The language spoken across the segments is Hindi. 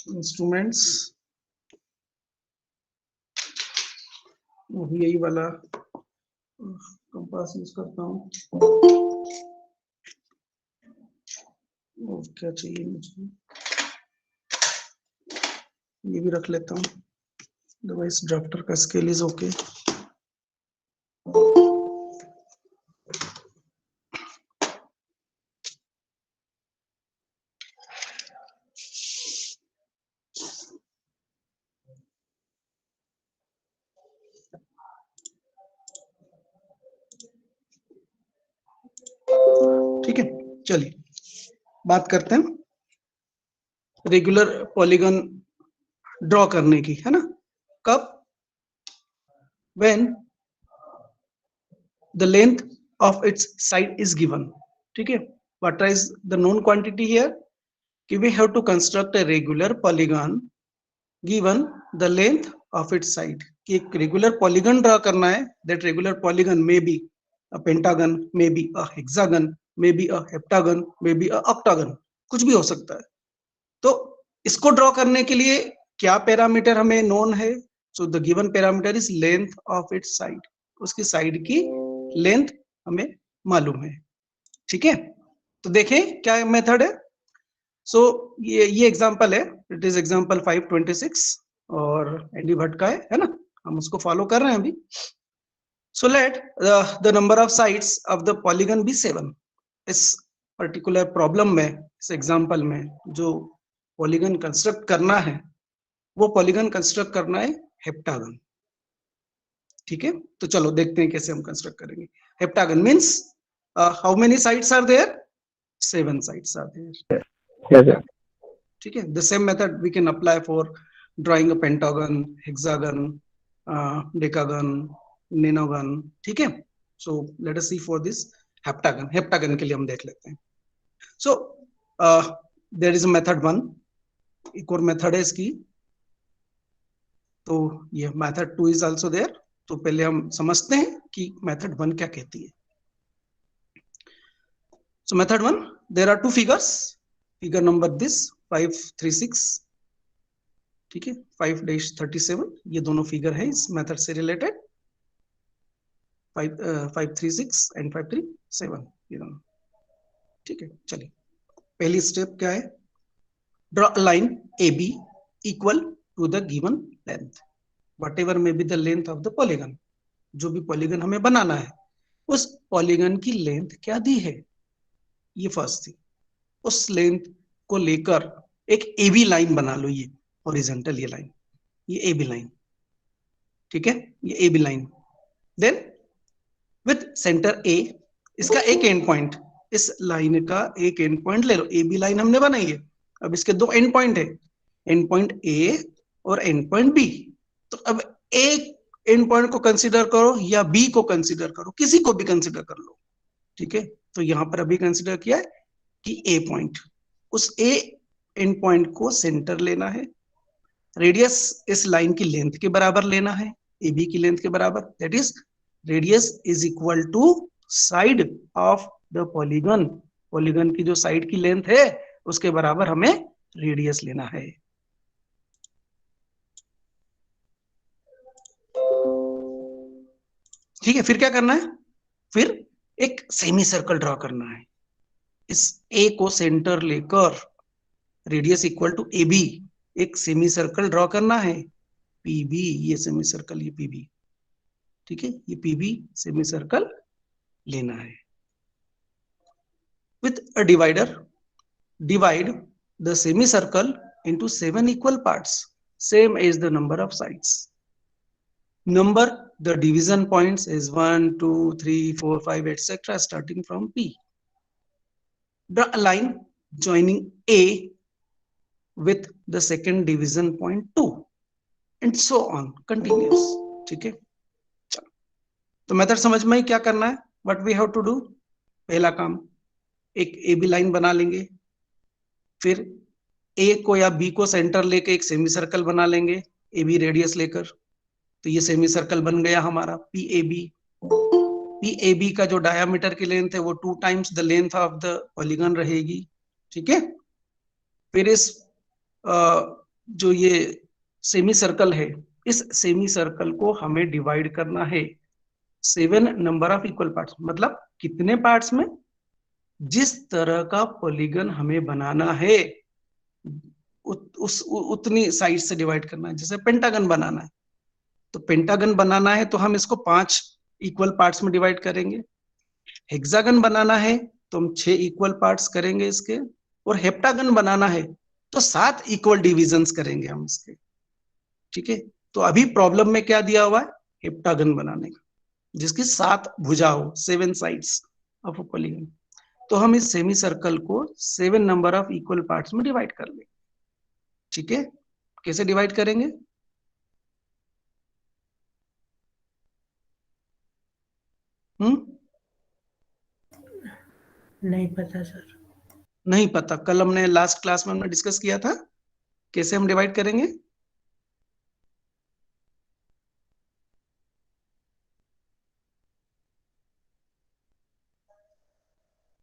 इंस्ट्रूमेंट्स, यही वाला कंपास यूज करता हूँ। और क्या चाहिए मुझे, ये भी रख लेता हूँ, अदरवाइज ड्राफ्टर का स्केल इज ओके। ठीक है, चलिए बात करते हैं रेगुलर पॉलीगन ड्रॉ करने की, है ना। कब? When the length of its side is given. ठीक है, what is the known quantity here, कि we have to construct a regular polygon given the length of its side, कि एक रेगुलर पॉलीगन ड्रॉ करना है, that regular polygon may be a pentagon, may be a hexagon, may be a heptagon, may be a octagon, कुछ भी हो सकता है। तो इसको ड्रॉ करने के लिए क्या पैरामीटर हमें नोन है, so the given parameter is length of its side, उसकी साइड की लेंथ हमें मालूम है। ठीक है, तो देखें क्या मेथड है। सो ये एग्जांपल है, इट इज एग्जांपल 526 और एंडी भट्ट का है ना, हम उसको फॉलो कर रहे हैं अभी। So let the number of sides of the polygon be 7। इस पर्टिकुलर प्रॉब्लम में, इस एग्जांपल में जो पॉलीगन कंस्ट्रक्ट करना है, वो पॉलीगन कंस्ट्रक्ट करना है हेप्टागन। ठीक है, तो चलो देखते हैं कैसे हम कंस्ट्रक्ट करेंगे। Heptagon means how many sides are there, 7 sides are there. ठीक है, the same method we can apply for drawing a pentagon, hexagon, decagon, nonagon. ठीक है, so let us see for this heptagon. Heptagon के लिए हम देख लेते हैं। So there is a method 1, एक और मेथड है इसकी, तो ये मेथड 2 इज आल्सो देयर। तो पहले हम समझते हैं कि मेथड 1 क्या कहती है। So method 1, there are 2 figures, figure number this 536, ठीक है, 5-37, ये दोनों फिगर है इस मेथड से रिलेटेड, 536 एंड 537, ये दोनों। ठीक है, चलिए पहली स्टेप क्या है, draw a line A B equal to the given length, whatever may be the length of the polygon, जो भी पॉलीगन हमें बनाना है उस पॉलीगन की लेंथ क्या दी है, ये फर्स्ट थी। उस लेंथ को लेकर एक ए बी लाइन बना लो, ये हॉरिजॉन्टल ये लाइन, ये ए बी लाइन। ठीक है, ये A B line, then with centre A, इसका एक एंड पॉइंट, इस लाइन का एक एंड पॉइंट ले लो, ए बी लाइन हमने बनाई है, अब इसके 2 एंड पॉइंट है, एंड पॉइंट ए और एंड पॉइंट बी। तो अब एक एंड पॉइंट को कंसीडर करो या बी को कंसीडर करो, किसी को भी कंसीडर कर लो। ठीक है, तो यहां पर अभी कंसीडर किया है कि ए पॉइंट, उस ए एंड पॉइंट को सेंटर लेना है, रेडियस इस लाइन की लेंथ के बराबर लेना है, ए बी की लेंथ के बराबर, that is radius is equal to side of the polygon, polygon की जो साइड की लेंथ है उसके बराबर हमें रेडियस लेना है। ठीक है, फिर क्या करना है, फिर एक सेमी सर्कल ड्रॉ करना है, इस ए को सेंटर लेकर radius equal to A B, एक सेमी सर्कल ड्रॉ करना है, पीबी, ये सेमी सर्कल, ये पीबी। ठीक है, ये पीबी सेमी सर्कल लेना है। With a divider, divide the semicircle into 7 equal parts, same as the number of sides. Number the division points is 1, 2, 3, 4, 5, etc. starting from P. Draw a line joining A with the second division point 2 and so on, continuous. ठीक है, चलो तो मेथड समझ में क्या करना है, what we have to do, पहला काम एक ए बी लाइन बना लेंगे, फिर ए को या बी को सेंटर लेके एक सेमी सर्कल बना लेंगे, ए बी रेडियस लेकर, तो ये सेमी सर्कल बन गया हमारा P A B. P A B का जो डायामीटर की लेंथ है वो 2 times the length of the polygon रहेगी। ठीक है, फिर इस जो ये सेमी सर्कल है, इस सेमी सर्कल को हमें डिवाइड करना है 7 नंबर ऑफ इक्वल पार्ट्स, मतलब कितने पार्ट्स में, जिस तरह का पॉलीगन हमें बनाना है उतनी साइड से डिवाइड करना है। जैसे पेंटागन बनाना है, तो पेंटागन बनाना है तो हम इसको 5 इक्वल पार्ट्स में डिवाइड करेंगे। हेक्सागन बनाना है तो हम 6 इक्वल पार्ट्स करेंगे इसके। और हेप्टागन बनाना है तो 7 इक्वल डिविजन्स करेंगे हम इसके। ठीक है, तो अभी प्रॉब्लम में क्या दिया हुआ है, हेप्टागन बनाने का, जिसकी 7 भुजा हो, 7 साइड्स ऑफ अ पॉलीगन। तो हम इस सेमी सर्कल को 7 नंबर ऑफ इक्वल पार्ट्स में डिवाइड कर लेंगे। ठीक है, कैसे डिवाइड करेंगे? हम्म, नहीं पता सर। नहीं पता? कल हमने लास्ट क्लास में हमने डिस्कस किया था कैसे हम डिवाइड करेंगे।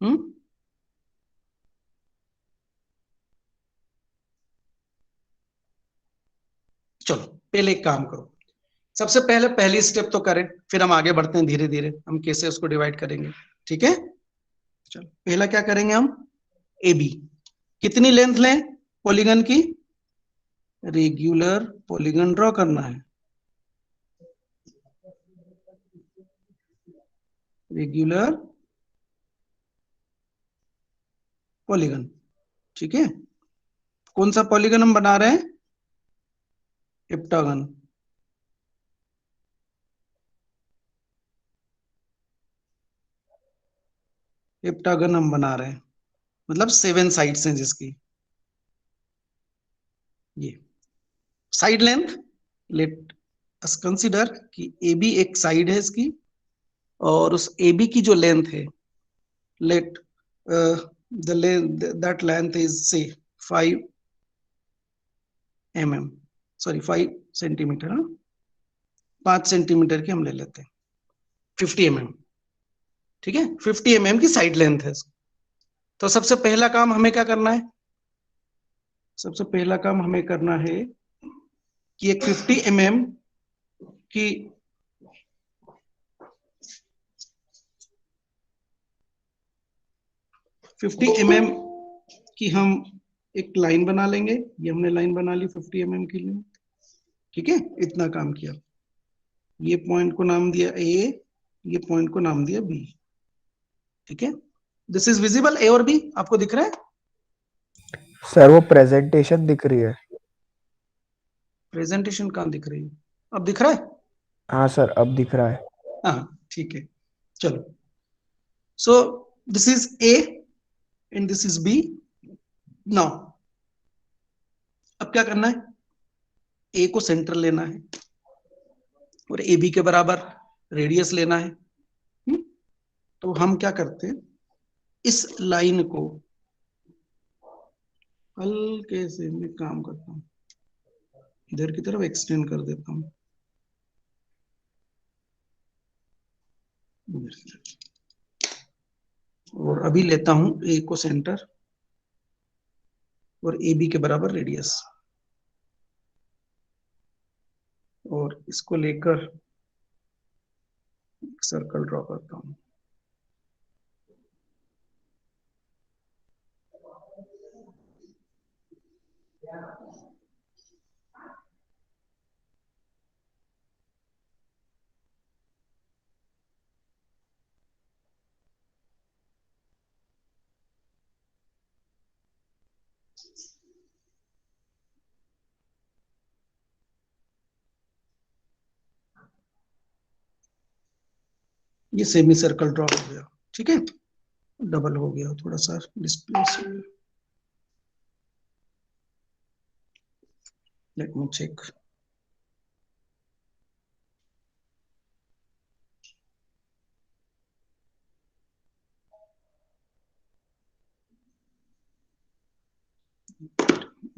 हम्म, चलो पहले एक काम करो, सबसे पहले पहली स्टेप तो करें, फिर हम आगे बढ़ते हैं धीरे धीरे हम कैसे उसको डिवाइड करेंगे। ठीक है, चलो पहला क्या करेंगे हम, ए बी। कितनी लेंथ लें पॉलीगन की? रेगुलर पॉलीगन ड्रॉ करना है, रेगुलर पॉलीगन। ठीक है, कौन सा पॉलीगन हम बना रहे हैं? हेप्टागन। हेप्टागन हम बना रहे हैं, मतलब 7 साइड्स हैं जिसकी। ये side length, let us consider कि ए बी एक साइड है इसकी, और उस ए बी की जो लेंथ है, let the length, that length is से 5 mm, सॉरी 5 सेंटीमीटर, 5 सेंटीमीटर की हम ले लेते हैं, 50 mm। ठीक है, 50 mm की साइड लेंथ है। तो सबसे पहला काम हमें क्या करना है, सबसे पहला काम हमें करना है कि एक 50 mm की 50 mm की हम एक लाइन बना लेंगे। ये हमने लाइन बना ली 50 mm की लिए। ठीक है, इतना काम किया। ये पॉइंट को नाम दिया ए, ये पॉइंट को नाम दिया बी। ठीक है, दिस इज विजिबल, ए और बी आपको दिख रहा है? सर वो प्रेजेंटेशन दिख रही है। प्रेजेंटेशन कहाँ दिख रही है? अब दिख रहा है? हाँ सर अब दिख रहा है। हाँ ठीक है, चलो। So this is A and this is B. Now अब क्या करना है, ए को सेंटर लेना है और ए बी के बराबर रेडियस लेना है। तो हम क्या करते हैं, इस लाइन को हल्के से मैं काम करता हूं, इधर की तरफ एक्सटेंड कर देता हूं। और अभी लेता हूं ए को सेंटर और ए बी के बराबर रेडियस, और इसको लेकर सर्कल ड्रॉ करता हूं। ये सेमी सर्कल ड्रॉ हो गया। ठीक है, डबल हो गया, थोड़ा सा डिस्प्लेस हो गया। Let me check.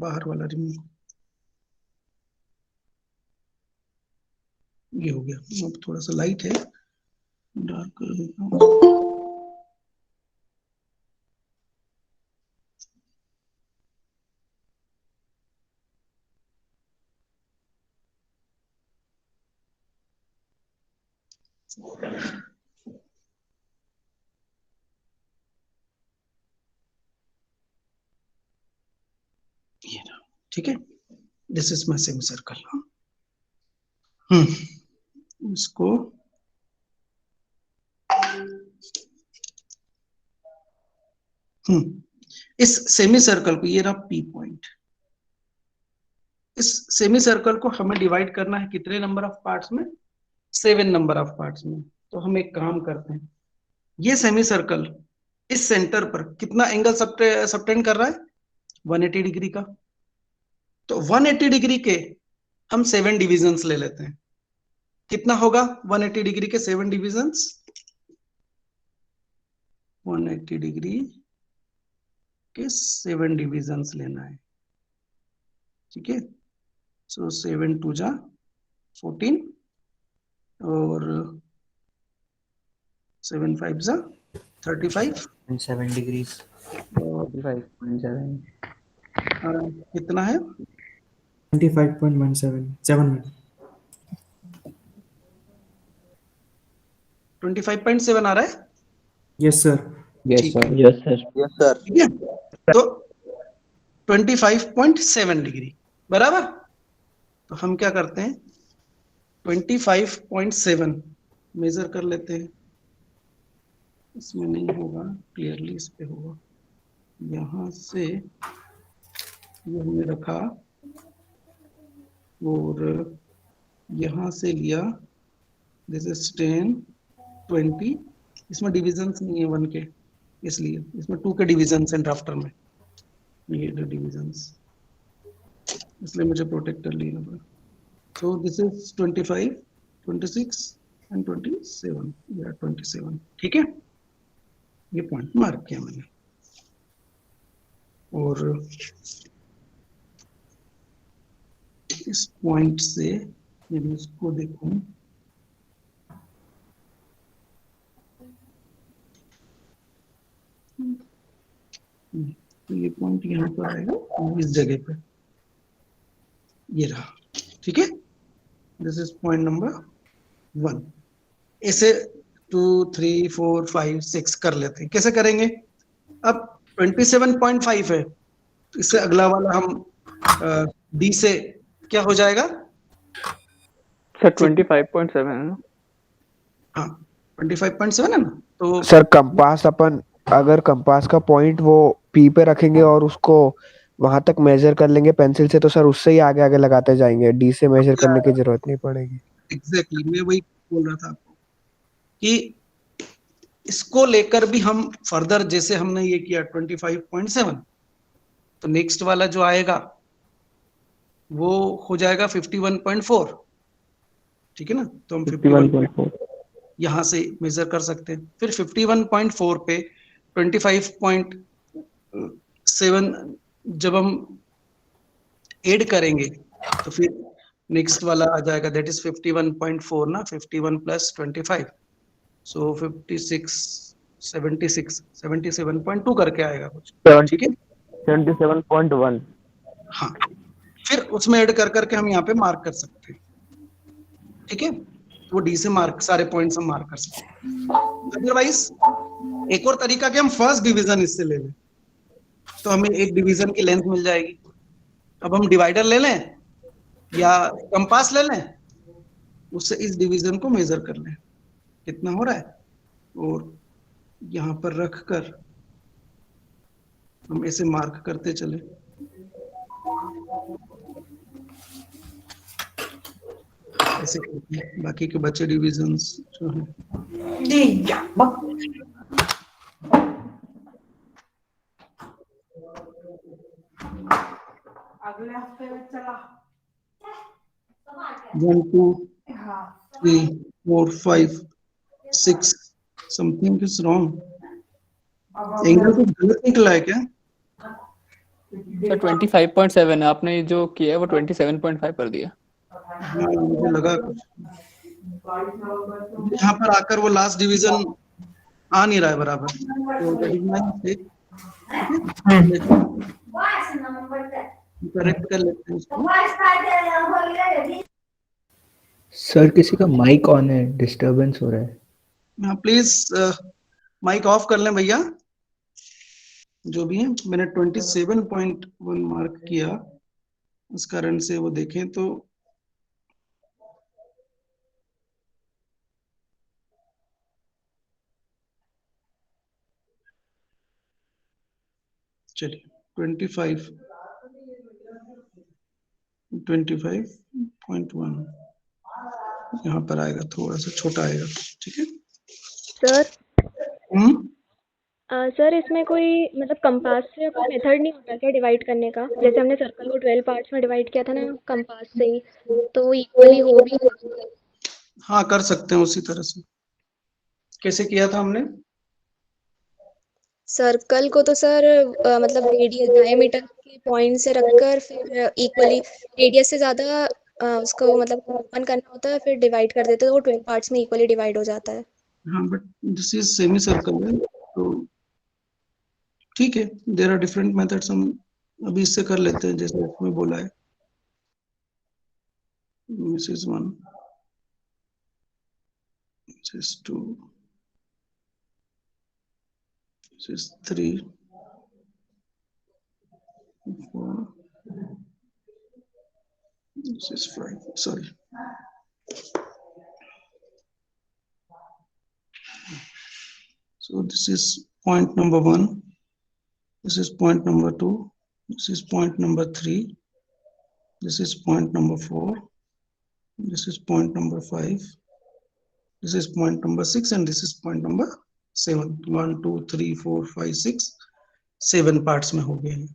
बाहर वाला रिमूव, ये हो गया। अब थोड़ा सा लाइट है, डार्क कर देता हूं। ये रहा, ठीक है, this is my semi circle. इसको इस सेमी सर्कल को, ये रहा पी पॉइंट, इस सेमी सर्कल को हमें डिवाइड करना है कितने नंबर ऑफ पार्ट्स में, 7 नंबर ऑफ पार्ट्स में। तो हम एक काम करते हैं, ये सेमी सर्कल इस सेंटर पर कितना एंगल सबटेंड कर रहा है, 180 डिग्री का। तो 180 डिग्री के हम 7 डिविजन्स ले लेते हैं। कितना होगा 180 डिग्री के 7 डिविजन्स, 180 डिग्री के 7 डिविजन्स लेना है, ठीक है। सो 7 2 जा 14 और 7 5 जा 35 7 degrees. और 35.7. कितना है 25.17 25.7 आ रहा है। Yes sir. Yes, ठीक sir. है, Yes, sir. Yes, sir. ठीक है। तो 25.7 डिग्री बराबर। तो हम क्या करते हैं, 25.7 मेजर कर लेते हैं। इसमें नहीं होगा, क्लियरली इस पे होगा। यहां से ये हमने रखा और यहां से लिया, दिस इज 10 20, इसमें डिविजन्स नहीं है 1 के, इसलिए इसमें 2 के डिविजन्स हैं ड्राफ्टर में, ये डिविजन्स, इसलिए मुझे प्रोटेक्टर लेना पड़ा। सो दिस इज 25 26 एंड 27, या 27, ठीक है। ये पॉइंट मार्क किया मैंने। और इस पॉइंट से यदि इसको देखूं, तो ये पॉइंट यहाँ पर आएगा इस जगह पे, ये रहा, ठीक है। This is point number 1। ऐसे 2 3 4 5 6 कर लेते हैं। कैसे करेंगे, अब 27.5 है, तो इससे अगला वाला हम डी से क्या हो जाएगा सर 25.7 है ना। हाँ 25.7 है ना। तो सर कंपास अपन, अगर कंपास का पॉइंट वो पी पे रखेंगे और उसको वहां तक मेजर कर लेंगे पेंसिल से, तो सर उससे ही आगे आगे लगाते जाएंगे, डी से मेजर करने की जरूरत नहीं पड़ेगी। एग्जैक्टली मैं वही बोल रहा था आपको कि इसको लेकर भी हम फर्दर, जैसे हमने ये किया 25.7, तो नेक्स्ट वाला जो आएगा वो हो जाएगा 51.4, ठीक है ना। तो हम 51.4 यहां से मेजर कर सकते हैं। फिर 51.4 पे 25.7 जब हम ऐड करेंगे तो फिर नेक्स्ट वाला आ जाएगा, दैट इज 51.4 ना, 51 प्लस 25, सो 56 76 77.2 करके आएगा कुछ, ठीक है 77.1। हाँ, फिर उसमें ऐड कर करके हम यहाँ पे मार्क कर सकते हैं, ठीक है। वो डी से मार्क, सारे पॉइंट्स हम मार्क कर सकते हैं। अदरवाइज एक और तरीका कि हम फर्स्ट डिवीजन इससे ले लें, तो हमें एक डिवीजन की लेंथ मिल जाएगी। अब हम डिवाइडर ले लें या कंपास ले लें, उससे इस डिवीजन को मेजर कर लें कितना हो रहा है, और यहाँ पर रख कर हम ऐसे मार्क करते चले। ऐसे बाकी के बचे डिविजन्स जो हैं, अगले हफ्ते में चला 1 2 3 4 5 6, समथिंग इज रॉन्ग। एंगल तो गलत निकला है क्या? सर 25.7 है, आपने जो किया है वो 27.5 कर दिया। हाँ, मुझे लगा कुछ यहाँ पर आकर वो लास्ट डिवीजन आ नहीं रहा है बराबर, तो that is my mistake। Correct कर लेते हैं इसको। सर किसी का माइक ऑन है, डिस्टरबेंस हो रहा है। हाँ प्लीज माइक ऑफ कर लें भैया। जो भी है मैंने 27.1 मार्क किया, इस कारण से वो देखें तो चलिए 25.1 यहाँ पर आएगा, थोड़ा सा छोटा आएगा। ठीक है। सर हम्म। सर इसमें कोई मतलब कंपास से कोई मेथड नहीं होता क्या डिवाइड करने का? जैसे हमने सर्कल को 12 पार्ट्स में डिवाइड किया था ना कंपास से ही, तो इक्वली हो भी हाँ कर सकते हैं उसी तरह से। कैसे किया था हमने? सर्कल को तो सर मतलब रेडियस डायमीटर के पॉइंट से रखकर फिर इक्वली रेडियस से ज्यादा उसको मतलब ओपन करना होता है, फिर डिवाइड कर देते हैं तो वो 12 पार्ट्स में इक्वली डिवाइड हो जाता है। हाँ but this is semi circle है, तो ठीक है। देर आर डिफरेंट मेथड्स, हम अभी इससे कर लेते हैं जैसे इसमें बोला है। This is 1, this is 2, this is 3, 4, this is 5, sorry. So this is point number 1, this is point number 2, this is point number 3, this is point number 4, this is point number 5, this is point number 6, and this is point number 7. 1 2 3 4 5 6 7 parts में हो गए हैं।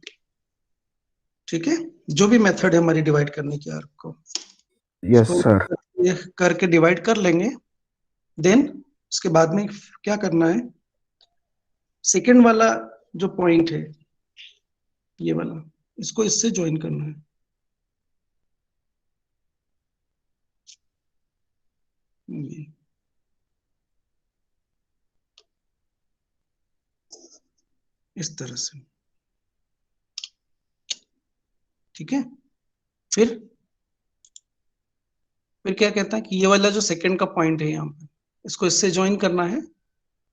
ठीक है। जो भी मेथड है हमारी डिवाइड करने की आर्क को, यस सर। ये करके डिवाइड कर लेंगे। देन उसके बाद में क्या करना है, सेकेंड वाला जो पॉइंट है ये वाला, इसको इससे ज्वाइन करना है। ये इस तरह से। ठीक है। फिर क्या कहता है कि ये वाला जो सेकंड का पॉइंट है यहाँ पे, इसको इससे ज्वाइन करना है।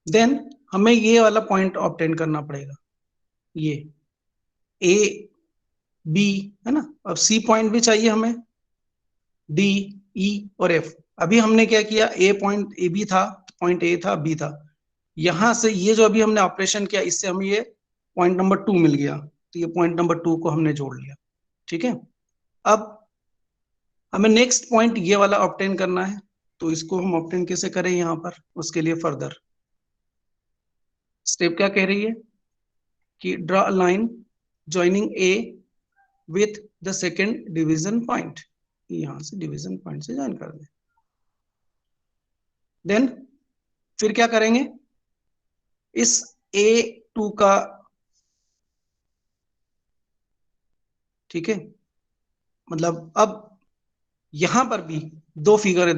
देन हमें ये वाला पॉइंट ऑब्टेन करना पड़ेगा, ये ए बी है ना। अब सी पॉइंट भी चाहिए हमें, डी ई और एफ। अभी हमने क्या किया, ए पॉइंट ए बी था, पॉइंट ए था, बी था। यहां से ये जो अभी हमने ऑपरेशन किया, इससे हमें ये पॉइंट नंबर 2 मिल गया, तो ये पॉइंट नंबर 2 को हमने जोड़ लिया। ठीक है। अब हमें नेक्स्ट पॉइंट ये वाला ऑब्टेन करना है, तो इसको हम ऑब्टेन कैसे करें यहाँ पर, उसके लिए फर्दर स्टेप क्या कह रही है कि draw a line joining A with the second division point. यहां से डिवीजन पॉइंट से ज्वाइन कर दें। देन फिर क्या करेंगे, इस A2 का, ठीक है, मतलब अब यहां पर भी दो फिगर है,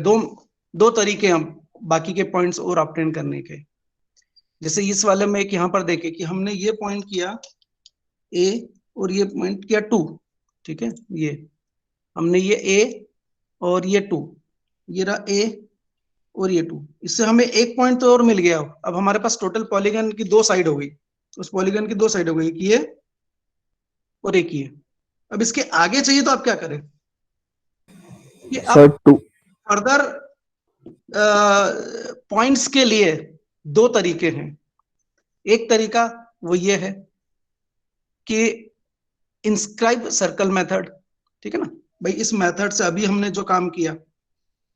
दो तरीके हम बाकी के पॉइंट्स और ऑब्टेन करने के। जैसे इस वाले में एक यहां पर देखे कि हमने ये पॉइंट किया A और ये पॉइंट किया 2। ठीक है, ये हमने ये A और ये 2, ये रहा A और ये 2, इससे हमें एक पॉइंट तो और मिल गया। अब हमारे पास टोटल पॉलीगन की 2 साइड हो गई, उस पॉलीगन की 2 साइड हो गई, एक ये और एक ये। अब इसके आगे चाहिए तो आप क्या करें, कि अब फर्दर पॉइंट्स के लिए 2 तरीके हैं। एक तरीका वो ये है कि इंस्क्राइब सर्कल मेथड। ठीक है ना भाई, इस मेथड से अभी हमने जो काम किया,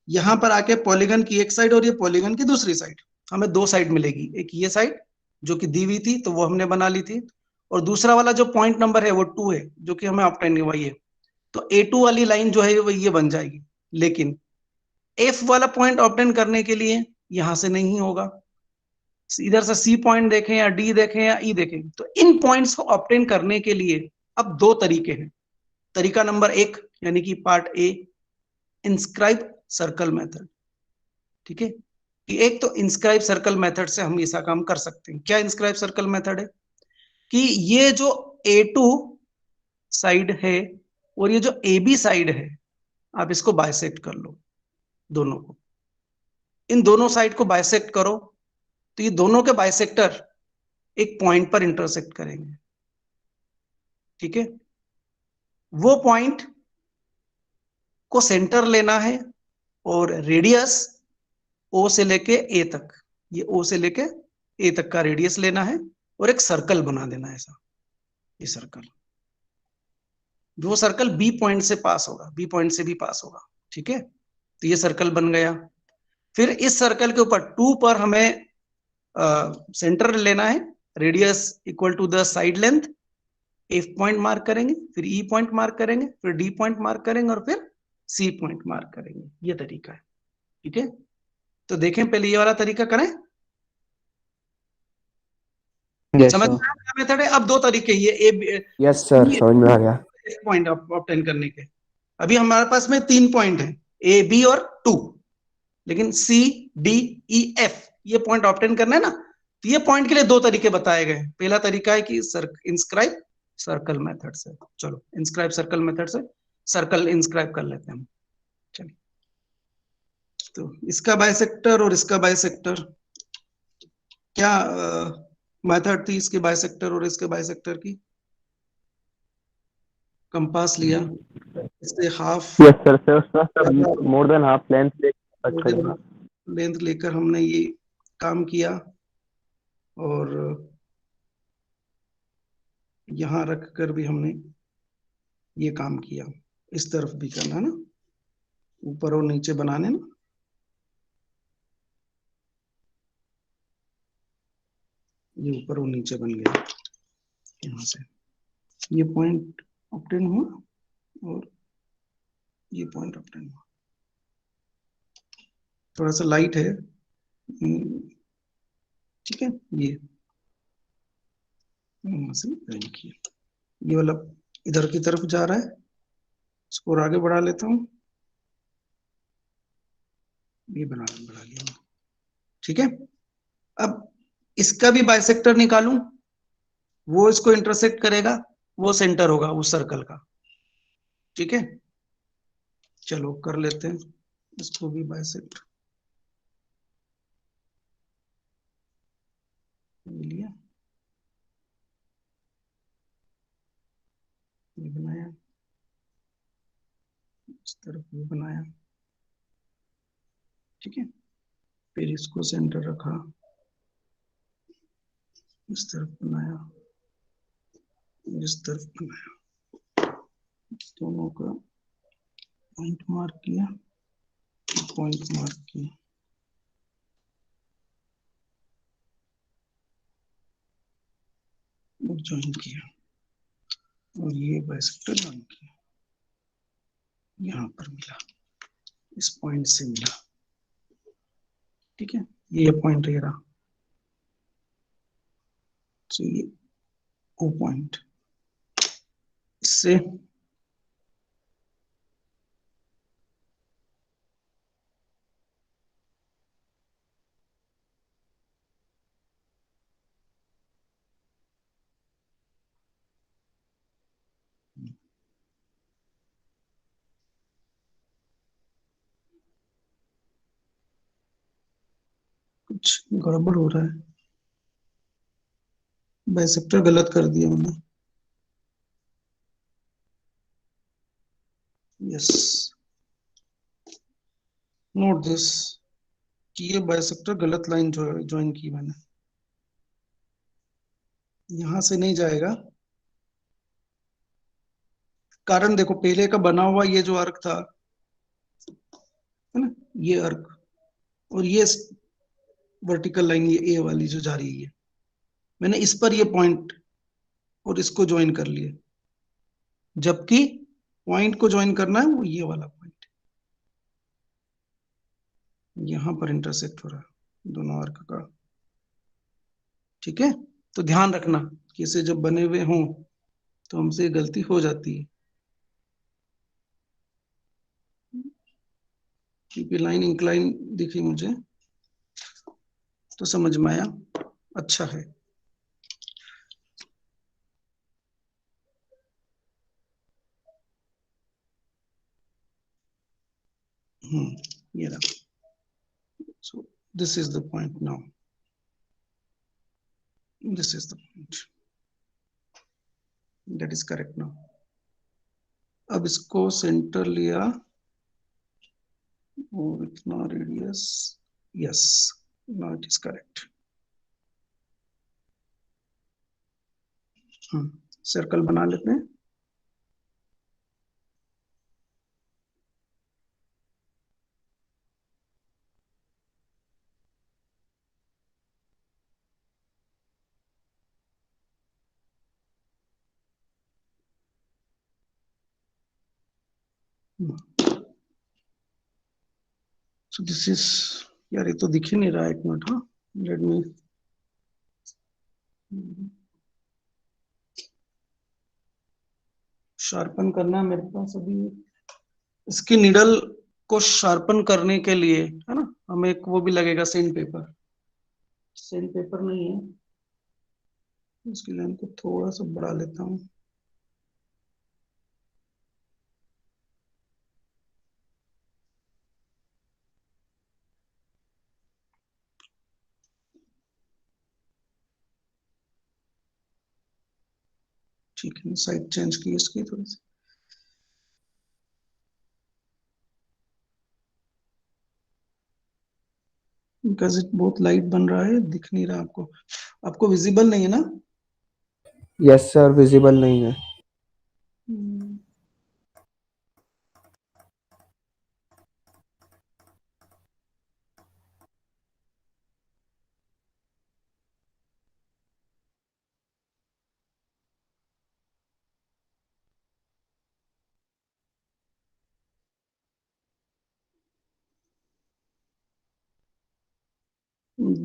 यहां पर आके पॉलीगन की एक साइड और ये पॉलीगन की दूसरी साइड, हमें 2 साइड मिलेगी। एक ये साइड जो कि दी हुई थी तो वो हमने बना ली थी, और दूसरा वाला जो पॉइंट नंबर है वो 2 है, जो कि हमें ऑब्टेन हुआ ये, तो A2 वाली लाइन जो है वो ये बन जाएगी। लेकिन F वाला पॉइंट ऑब्टेन करने के लिए यहां से नहीं होगा, इधर से C पॉइंट देखें या D देखें या E देखें, तो इन पॉइंट्स को ऑब्टेन करने के लिए अब 2 तरीके हैं। तरीका नंबर 1 यानी कि part A, inscribe circle method. ठीक है, कि एक तो इंस्क्राइब सर्कल मेथड से हम ऐसा काम कर सकते हैं। क्या इंस्क्राइब सर्कल मेथड है कि ये जो A2 साइड है और ये जो AB साइड है, आप इसको बाइसेक्ट कर लो। दोनों को, इन दोनों साइड को बाइसेक्ट करो, तो ये दोनों के बाइसेक्टर एक पॉइंट पर इंटरसेक्ट करेंगे, ठीक है। वो पॉइंट को सेंटर लेना है और रेडियस ओ से लेके ए तक, ये ओ से लेके ए तक का रेडियस लेना है और एक सर्कल बना देना है ऐसा, ये सर्कल, जो सर्कल बी पॉइंट से पास होगा, बी पॉइंट से भी पास होगा, ठीक है। तो ये सर्कल बन गया। फिर इस सर्कल के ऊपर 2 पर हमें सेंटर लेना है, radius equal to the side length, F point mark करेंगे, फिर ई पॉइंट मार्क करेंगे, फिर डी पॉइंट मार्क करेंगे और फिर सी पॉइंट मार्क करेंगे। ये तरीका है, ठीक है। तो देखें पहले ये वाला तरीका करें, यस समझ में सर। आया मेथड है। अब दो तरीके, ये ए यस सर, समझ में आ गया। पॉइंट ऑब्टेन करने के। अभी हमारे पास में 3 पॉइंट है, ए बी और 2, लेकिन सी डी ई एफ ये पॉइंट ऑब्टेन करना है ना, तो ये पॉइंट के लिए दो तरीके बताए गए। पहला तरीका है कि इंस्क्राइब सर्कल मेथड से, चलो इंस्क्राइब सर्कल मेथड से सर्कल इंस्क्राइब कर लेते हैं हम। चलिए, तो इसका बाइसेक्टर और इसका बाइसेक्टर, क्या मेथड थी इसके बाइसेक्टर और इसके बाइसेक्टर की? कंपास लिया, इससे half yes sir sir sir more than half length cut करेंगे। लेंथ लेकर हमने ये काम किया और यहां रख कर भी हमने ये काम किया। इस तरफ भी करना है ना, ऊपर और नीचे बनाने ना। ये ऊपर और नीचे बन गया, यहाँ से ये पॉइंट ऑब्टेन हुआ और ये पॉइंट ऑब्टेन हुआ। थोड़ा सा लाइट है, ठीक है। ये यहाँ से ड्राइंग किया, ये वाला इधर की तरफ जा रहा है, इसको और आगे बढ़ा लेता हूँ, ये बढ़ा लिया, ठीक है। अब इसका भी बाइसेक्टर निकालूं, वो इसको इंटरसेक्ट करेगा, वो सेंटर होगा उस सर्कल का, ठीक है। चलो कर लेते हैं इसको भी बाइसेक्ट लिया, ये बनाया, इस तरफ भी बनाया, ठीक है। फिर इसको सेंटर रखा, इस तरफ बनाया, इस तरफ बनाया, दोनों का पॉइंट मार्क किया, पॉइंट मार्क किया, और ज्वाइन किया, और ये बाइसेक्टर ज्वाइन किया, यहाँ पर मिला, इस पॉइंट से मिला, ठीक है। ये पॉइंट ये रहा, तो ये ओ पॉइंट, इससे कुछ गड़बड़ हो रहा है, बाइसेक्टर गलत कर दिया मैंने। यस, नोट दिस कि ये बाइसेक्टर गलत लाइन ज्वाइन की मैंने, यहां से नहीं जाएगा। कारण देखो, पहले का बना हुआ ये जो अर्क था, है ना, ये अर्क, और ये वर्टिकल लाइन ये ए वाली जो जा रही है, मैंने इस पर ये पॉइंट और इसको ज्वाइन कर लिए, जबकि पॉइंट को ज्वाइन करना है वो ये वाला पॉइंट, यहां पर इंटरसेक्ट हो रहा है दोनों आर्क का, ठीक है। तो ध्यान रखना कि इसे जब बने हुए हों तो हमसे गलती हो जाती है, क्योंकि लाइन इंक्लाइन दिखी मुझे तो समझ में आया, अच्छा है। ये रहा. So this is the point now. This is the point. That is correct now. अब इसको सेंटर लिया और इतना radius. Yes, now it is correct. Circle बना लेते हैं. So this is, यार ये तो दिख ही नहीं रहा. एक मिनट. हाँ, लेट मी. शार्पन करना है मेरे पास अभी. इसकी निडल को शार्पन करने के लिए है ना, हमें एक वो भी लगेगा सैंड पेपर. सैंड पेपर नहीं है, इसकी लाइन को थोड़ा सा बढ़ा लेता हूँ. ठीक है, साइड चेंज की इसकी थोड़ी सी. बिकॉज इट बहुत लाइट बन रहा है, दिख नहीं रहा आपको. आपको विजिबल नहीं है ना? यस सर, विजिबल नहीं है.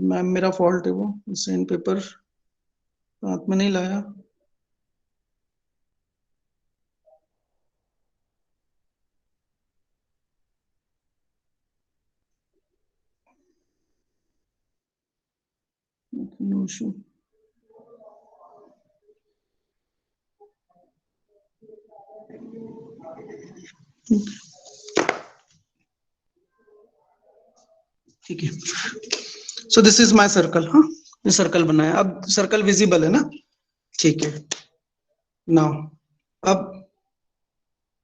मैम मेरा फॉल्ट है, वो सैंड पेपर हाथ में नहीं लाया. No issue. ठीक है. So this is my circle. हाँ, ये सर्कल बनाया. अब सर्कल विजिबल है ना? ठीक है. नाउ अब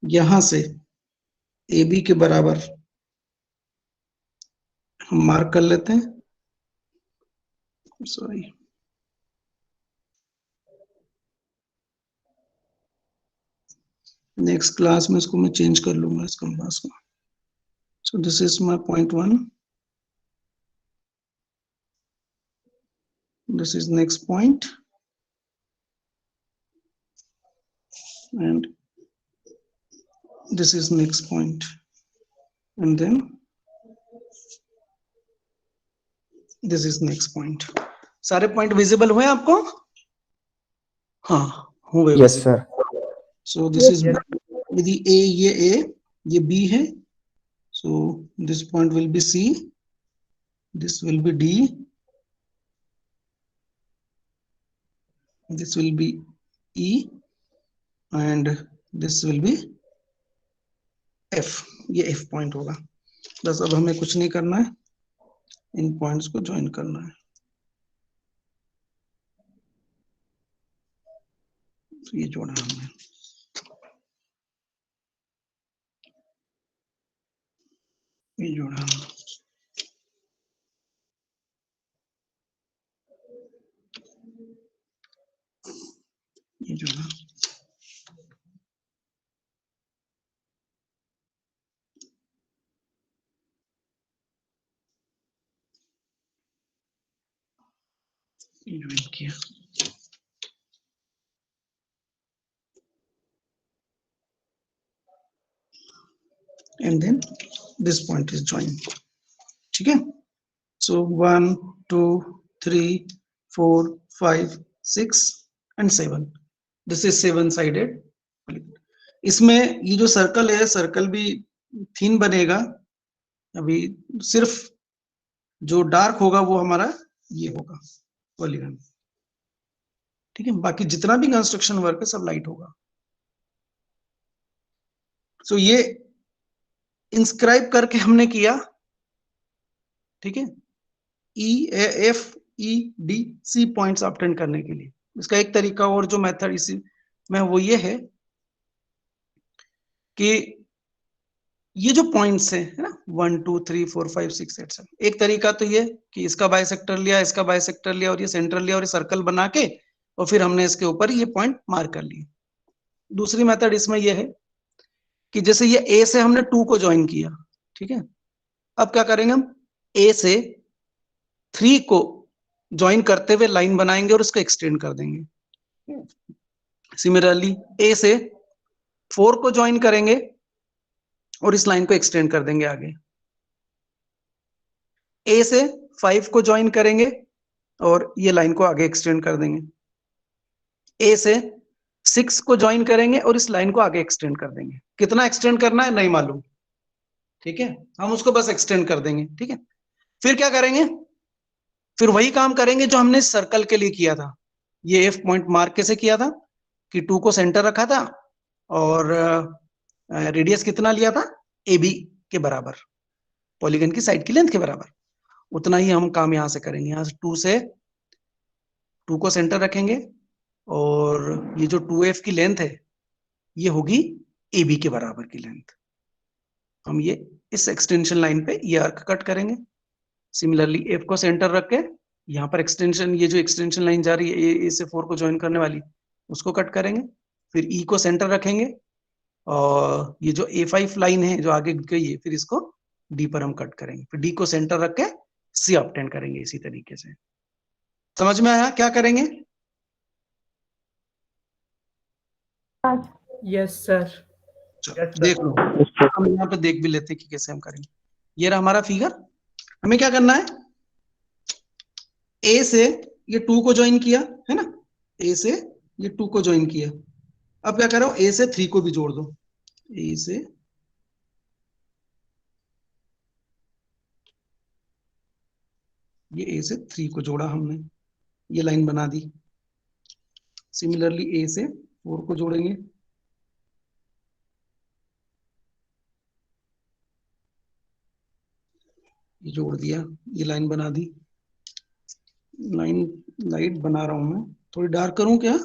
यहां से ए बी के बराबर हम मार्क कर लेते हैं. सॉरी, नेक्स्ट क्लास में इसको मैं चेंज कर लूंगा इस कंपास को. सो this is my point 1. This is next point, and this is next point, and then this is next point. सारे पॉइंट विजिबल हुए आपको? हाँ, हुए. Yes sir. So this is यदि A, ये B है, so this point will be C, this will be D, this will be E, and this will be F. ये F पॉइंट होगा. बस अब हमें कुछ नहीं करना है, इन पॉइंट्स को ज्वाइन करना है. तो ये जोड़ा हमने. ये जोड़ा हमने. ये जोड़ा. ये ज्वाइन किया. And then this point is joined. ठीक है. So 1, 2, 3, 4, 5, 6 and 7. This is 7-sided. इसमें ये जो सर्कल है, सर्कल भी थिन बनेगा. अभी सिर्फ जो डार्क होगा वो हमारा ये होगा पॉलीगन. ठीक है, बाकी जितना भी कंस्ट्रक्शन वर्क है सब लाइट होगा. सो ये इंस्क्राइब करके हमने किया ठीक है, EFEDC पॉइंट्स ऑब्टेन करने के लिए। इसका एक तरीका और जो मेथड इसी में वो ये है कि ये जो पॉइंट्स है ना 1 2 3 4 5 6 8 7, एक तरीका तो ये कि इसका बाइसेक्टर लिया, इसका बाइसेक्टर लिया और ये सेंटर लिया और ये सर्कल बना के और फिर हमने इसके ऊपर ये पॉइंट मार्क कर लिए। दूसरी मेथड इसमें ये है कि जैसे ये ए से हमने 2 को ज्वाइन किया, ठीक है, अब क्या करेंगे हम ए से 3 को ज्वाइन करते हुए लाइन बनाएंगे और उसको एक्सटेंड कर देंगे। सिमिलरली ए से 4 को ज्वाइन करेंगे और इस लाइन को एक्सटेंड कर देंगे आगे। ए से 5 को ज्वाइन करेंगे और ये लाइन को आगे एक्सटेंड कर देंगे। ए से 6 को ज्वाइन करेंगे और इस लाइन को आगे एक्सटेंड कर देंगे। कितना एक्सटेंड करना है नहीं मालूम, ठीक है, हम उसको बस एक्सटेंड कर देंगे। ठीक है, फिर क्या करेंगे, फिर वही काम करेंगे जो हमने सर्कल के लिए किया था। ये एफ पॉइंट मार्क कैसे किया था कि 2 को सेंटर रखा था और रेडियस कितना लिया था, ए बी के बराबर, पॉलीगन की साइड की लेंथ के बराबर। उतना ही हम काम यहां से करेंगे। यहां से 2 को सेंटर रखेंगे और ये जो 2f की लेंथ है ये होगी ए बी के बराबर की लेंथ। हम ये इस एक्सटेंशन लाइन पे ये आर्क कट करेंगे। सिमिलरली एफ को सेंटर रख के यहाँ पर एक्सटेंशन, ये जो एक्सटेंशन लाइन जा रही है ए से 4 को ज्वाइन करने वाली, उसको कट करेंगे। फिर ई को सेंटर रखेंगे और ये जो A5 लाइन है जो आगे गई है, फिर इसको डी पर हम कट करेंगे। फिर डी को सेंटर रख के सी ऑब्टेन करेंगे इसी तरीके से। समझ में आया क्या करेंगे? Yes sir. देख लो, हम यहाँ पे देख भी लेते हैं कि कैसे हम करेंगे। ये रहा हमारा फिगर। हमें क्या करना है, ए से ये 2 को ज्वाइन किया है ना, ए से ये 2 को ज्वाइन किया। अब क्या करो, ए से 3 को भी जोड़ दो। ए से ये ए से 3 को जोड़ा हमने, ये लाइन बना दी। सिमिलरली ए से 4 को जोड़ेंगे, ये जोड़ दिया, ये लाइन बना दी। लाइन लाइट बना रहा हूं मैं, थोड़ी डार्क करूं क्या?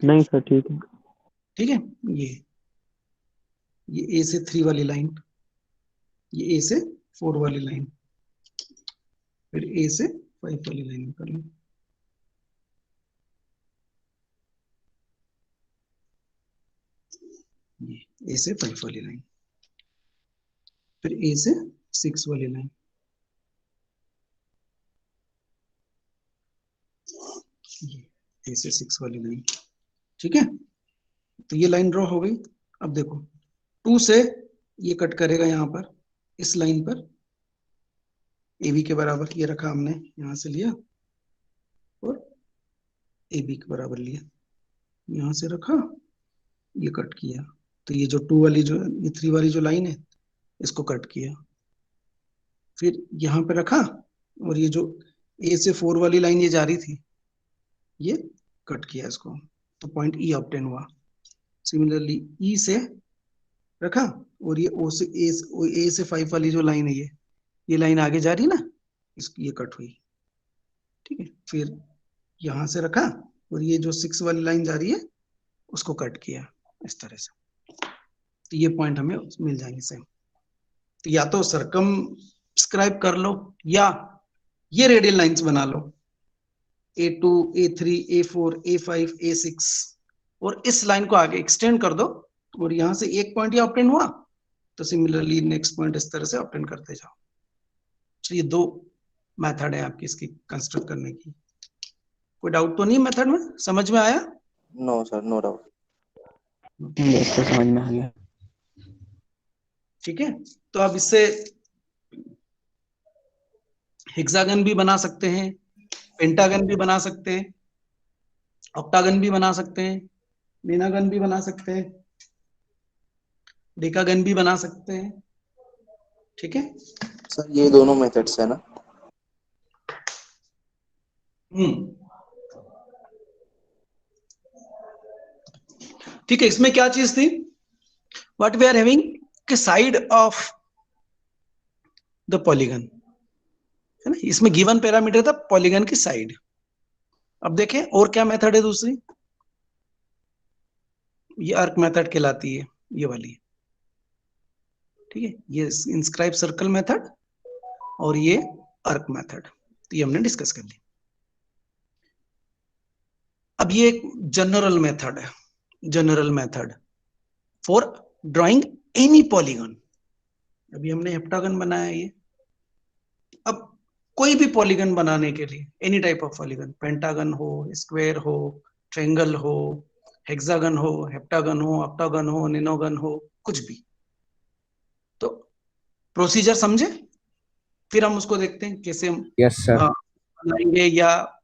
नहीं सर ठीक है। ठीक है, ये ए से 3 वाली लाइन, ये ए से 4 वाली लाइन, फिर ए से 5 वाली लाइन कर लो। ये ए से 5 वाली लाइन, फिर ए से 6 वाली लाइन, ए से 6 वाली लाइन। ठीक है, तो ये लाइन ड्रॉ हो गई। अब देखो 2 से ये कट करेगा यहाँ पर, इस लाइन पर ए बी के बराबर, ये रखा हमने, यहां से लिया और ए बी के बराबर लिया, यहां से रखा, ये कट किया। तो ये जो 2 वाली जो ये 3 वाली जो लाइन है इसको कट किया, फिर यहाँ पे रखा और ये जो ए से 4 वाली लाइन ये जा रही थी ये कट किया इसको, तो पॉइंट ई ऑब्टेन हुआ। सिमिलरली ई से रखा और ये ओ से ए से 5 वाली जो लाइन है ये लाइन आगे जा रही है ना, इसकी ये कट हुई। ठीक है, फिर यहां से रखा और ये जो 6 वाली लाइन जा रही है उसको कट किया इस तरह से, तो ये पॉइंट हमें मिल जाएंगे सेम। तो या तो सर्कमस्क्राइब कर लो या ये रेडियल लाइंस बना लो, A2, A3, A4, A5, A6, और इस लाइन को आगे एक्सटेंड कर दो और यहां से एक पॉइंट ये ऑब्टेन हुआ, तो सिमिलरली नेक्स्ट पॉइंट इस तरह से ऑब्टेन करते जाओ। तो ये 2 मेथड है आपकी इसकी कंस्ट्रक्ट करने की। कोई डाउट तो नहीं मेथड में? समझ में आया? No sir, no doubt. Yes sir, समझ में आ गया। ठीक है, तो आप इससे हेक्सागन भी बना सकते हैं, पेंटागन भी बना सकते हैं, ऑक्टागन भी बना सकते हैं, मेनागन भी बना सकते हैं, डेकागन भी बना सकते हैं। ठीक है सर, ये दोनों मेथड्स है ना? ठीक है, इसमें क्या चीज थी, what we are having कि side of the polygon, है ना, इसमें गिवन पैरामीटर था पॉलीगन की साइड। अब देखें और क्या मेथड है दूसरी, ये आर्क मेथड कहलाती है, ये वाली, ठीक है, ये इंस्क्राइब सर्कल मेथड और ये आर्क मेथड, तो ये हमने डिस्कस कर ली। अब ये एक जनरल मेथड है, general method for drawing any polygon. अभी हमने हेप्टागन बनाया है ये, अब कोई भी पॉलीगन बनाने के लिए, any type of polygon, pentagon हो, स्क्वायर हो, ट्रायंगल हो, हेक्सागन हो, हेप्टागन हो, ऑक्टागन हो, निनोगन हो, कुछ भी, तो प्रोसीजर समझे, फिर हम उसको देखते हैं कैसे हम यस सर। बनाएंगे, या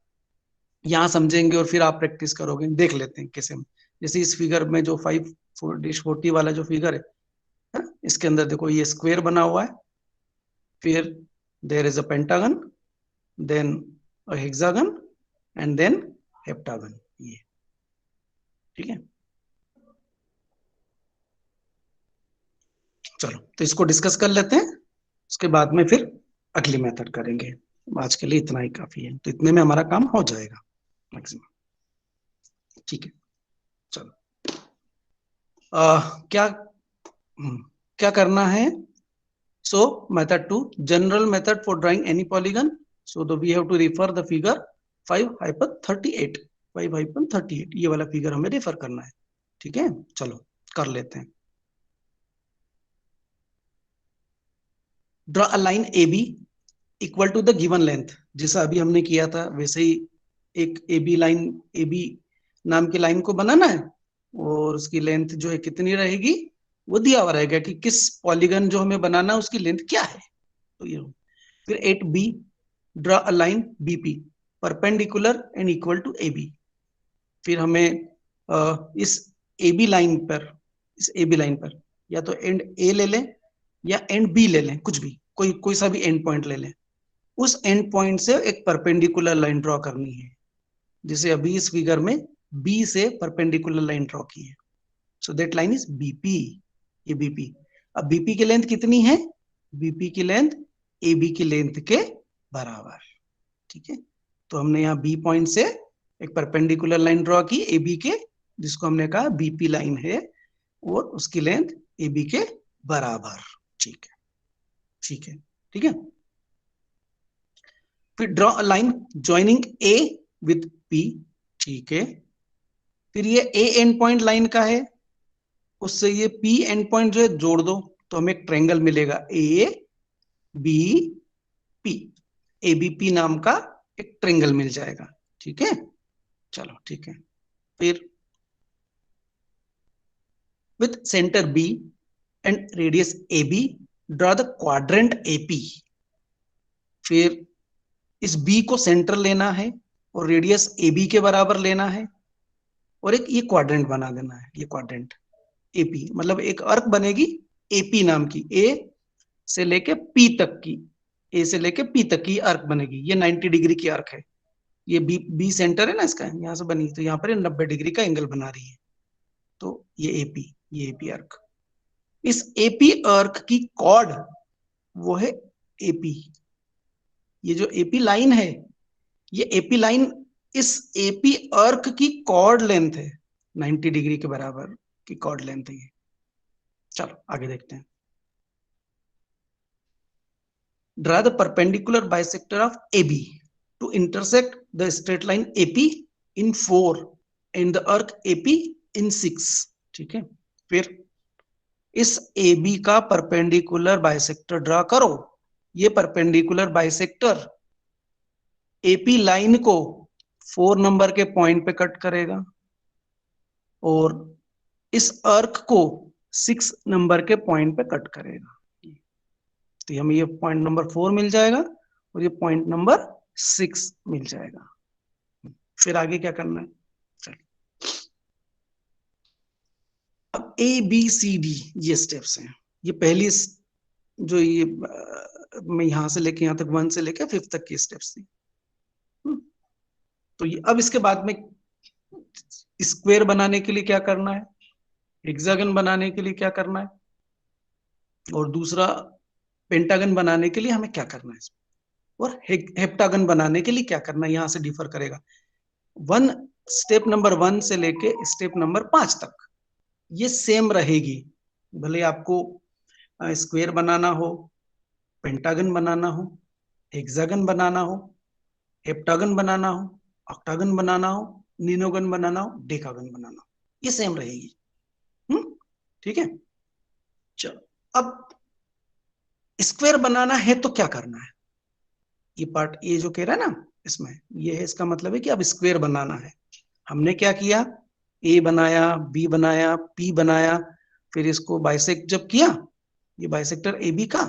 यहाँ समझेंगे और फिर आप प्रैक्टिस करोगे, देख लेते हैं कैसे हम। जैसे इस फिगर में जो 5/40 वाला जो फिगर है ना, इसके अंदर देखो ये स्क्वायर बना हुआ है, फिर there is a pentagon, then a hexagon and then heptagon, ये ठीक है। चलो तो इसको डिस्कस कर लेते हैं, उसके बाद में फिर अगली मेथड करेंगे। आज के लिए इतना ही काफी है, तो इतने में हमारा काम हो जाएगा मैक्सिमम, ठीक है। चलो क्या करना है, so method 2 general method for drawing any polygon, so we have to refer the figure 5/38, 5/38 ये वाला फिगर हमें रेफर करना है, ठीक है। चलो कर लेते हैं। Draw a line AB equal to the given length, जैसा अभी हमने किया था वैसे ही एक AB लाइन, AB नाम की लाइन को बनाना है और उसकी लेंथ जो है कितनी रहेगी वो दिया हुआ रहेगा कि किस पॉलीगन जो हमें बनाना है उसकी लेंथ क्या है, तो ये। फिर 8B draw a line BP perpendicular and equal to AB, फिर हमें इस AB लाइन पर, इस AB लाइन पर या तो एंड A ले लें या एंड B ले लें, कुछ भी, कोई सा भी एंड पॉइंट ले लें, उस एंड पॉइंट से एक परपेंडिकुलर लाइन ड्रॉ करनी है, जैसे अभी इस फिगर में B से परपेंडिकुलर लाइन ड्रॉ की है, so that line is BP, ये BP। अब BP की लेंथ कितनी है, BP की लेंथ AB की लेंथ के बराबर, ठीक है। तो हमने यहाँ B पॉइंट से एक परपेंडिकुलर लाइन ड्रॉ की AB के, जिसको हमने कहा BP लाइन है, और उसकी लेंथ AB के बराबर, ठीक है, ठीक है, ठीक है। फिर draw a line joining A with P, ठीक है। फिर ये A एंड पॉइंट लाइन का है, उससे ये P एंड पॉइंट जो है जोड़ दो, तो हमें एक ट्रायंगल मिलेगा ABP, ABP नाम का एक ट्रायंगल मिल जाएगा, ठीक है। चलो ठीक है। फिर with centre B and radius AB draw the quadrant AP, फिर इस B को सेंटर लेना है और रेडियस AB के बराबर लेना है, और एक ये क्वाड्रेंट बना देना है, ये क्वाड्रेंट AP, मतलब एक अर्क बनेगी AP नाम की, A से लेके P तक की, A से लेके P तक की अर्क बनेगी, ये 90 डिग्री की अर्क है, ये B सेंटर है ना इसका, यहाँ से बनी, तो यहाँ पर 90 डिग्री का एंगल बना रही है, तो ये AP अर्क। इस AP अर्क की कॉर्ड वो है AP, ये जो AP लाइन है, ये AP लाइन इस AP अर्क की कॉर्ड लेंथ है, 90 डिग्री के बराबर की कॉर्ड लेंथ है ये। चलो आगे देखते हैं। Draw the perpendicular bisector of AB to intersect the straight line AP in 4 and the arc AP in 6, ठीक है। फिर इस AB का परपेंडिकुलर बाइसेक्टर ड्रा करो, ये परपेंडिकुलर बाइसेक्टर AP लाइन को 4 नंबर के पॉइंट पे कट करेगा और इस अर्क को 6 नंबर के पॉइंट पे कट करेगा, तो हमें ये पॉइंट नंबर 4 मिल जाएगा और ये पॉइंट नंबर 6 मिल जाएगा। फिर आगे क्या करना है, चलिए। अब ABCD ये स्टेप्स हैं, ये पहली जो ये मैं यहां से लेके यहां तक 1 से लेके 5 तक की स्टेप्स थी। तो ये अब इसके बाद में स्क्वायर बनाने के लिए क्या करना है, हेक्सागन बनाने के लिए क्या करना है, और दूसरा पेंटागन बनाने के लिए हमें क्या करना है, और हेप्टागन बनाने के लिए क्या करना है, यहां से डिफर करेगा। स्टेप नंबर 1 से लेके स्टेप नंबर 5 तक ये सेम रहेगी, भले आपको स्क्वायर बनाना हो, पेंटागन बनाना हो, हेक्सागन बनाना हो, हेप्टागन बनाना हो, ऑक्टागन बनाना हो, निनोगन बनाना हो, डेकागन बनाना हो, ये सेम रहेगी। ठीक है। चलो, अब स्क्वायर बनाना है तो क्या करना है, ये पार्ट ये जो कह रहा है ना इसमें, ये है, इसका मतलब है कि अब स्क्वायर बनाना है। हमने क्या किया, ए बनाया, बी बनाया, पी बनाया, फिर इसको बाइसेक्ट जब किया, ये बाइसेक्टर ए बी का,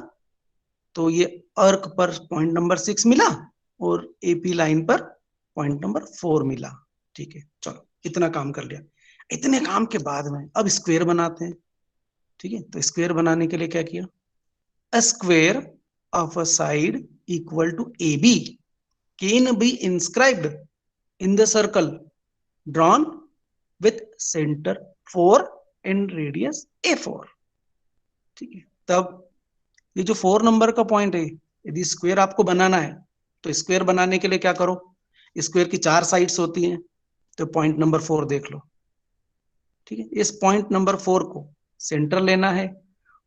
तो ये अर्क पर पॉइंट नंबर 6 मिला और एपी लाइन पर पॉइंट नंबर 4 मिला। ठीक है, चलो इतना काम कर लिया। इतने काम के बाद में अब स्क्वायर बनाते हैं। ठीक है, तो स्क्वायर बनाने के लिए क्या किया, a square of a side equal to AB can be inscribed in the circle drawn with center 4 and radius A4। ठीक है, तब ये जो 4 नंबर का पॉइंट है, यदि स्क्वायर आपको बनाना है तो स्क्वायर बनाने के लिए क्या करो, स्क्वायर की 4 साइड्स होती हैं, तो पॉइंट नंबर 4 देख लो। ठीक है, इस पॉइंट नंबर 4 को सेंटर लेना है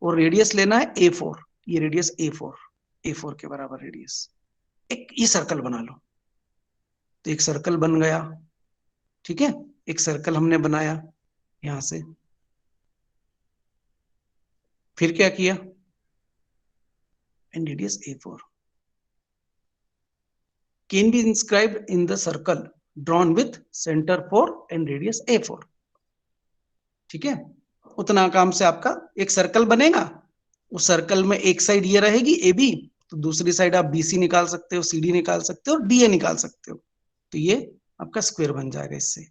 और रेडियस लेना है A4, ये रेडियस A4 के बराबर रेडियस, एक ये सर्कल बना लो। तो एक सर्कल बन गया। ठीक है, एक सर्कल हमने बनाया यहां से। फिर क्या किया, and radius A4 can be inscribed in the circle drawn with center 4 and radius A4। ठीक है, उतना काम से आपका एक सर्कल बनेगा, उस सर्कल में एक साइड ये रहेगी AB, तो दूसरी साइड आप BC निकाल सकते हो, CD निकाल सकते हो और DA निकाल सकते हो, तो ये आपका स्क्वायर बन जाएगा। इससे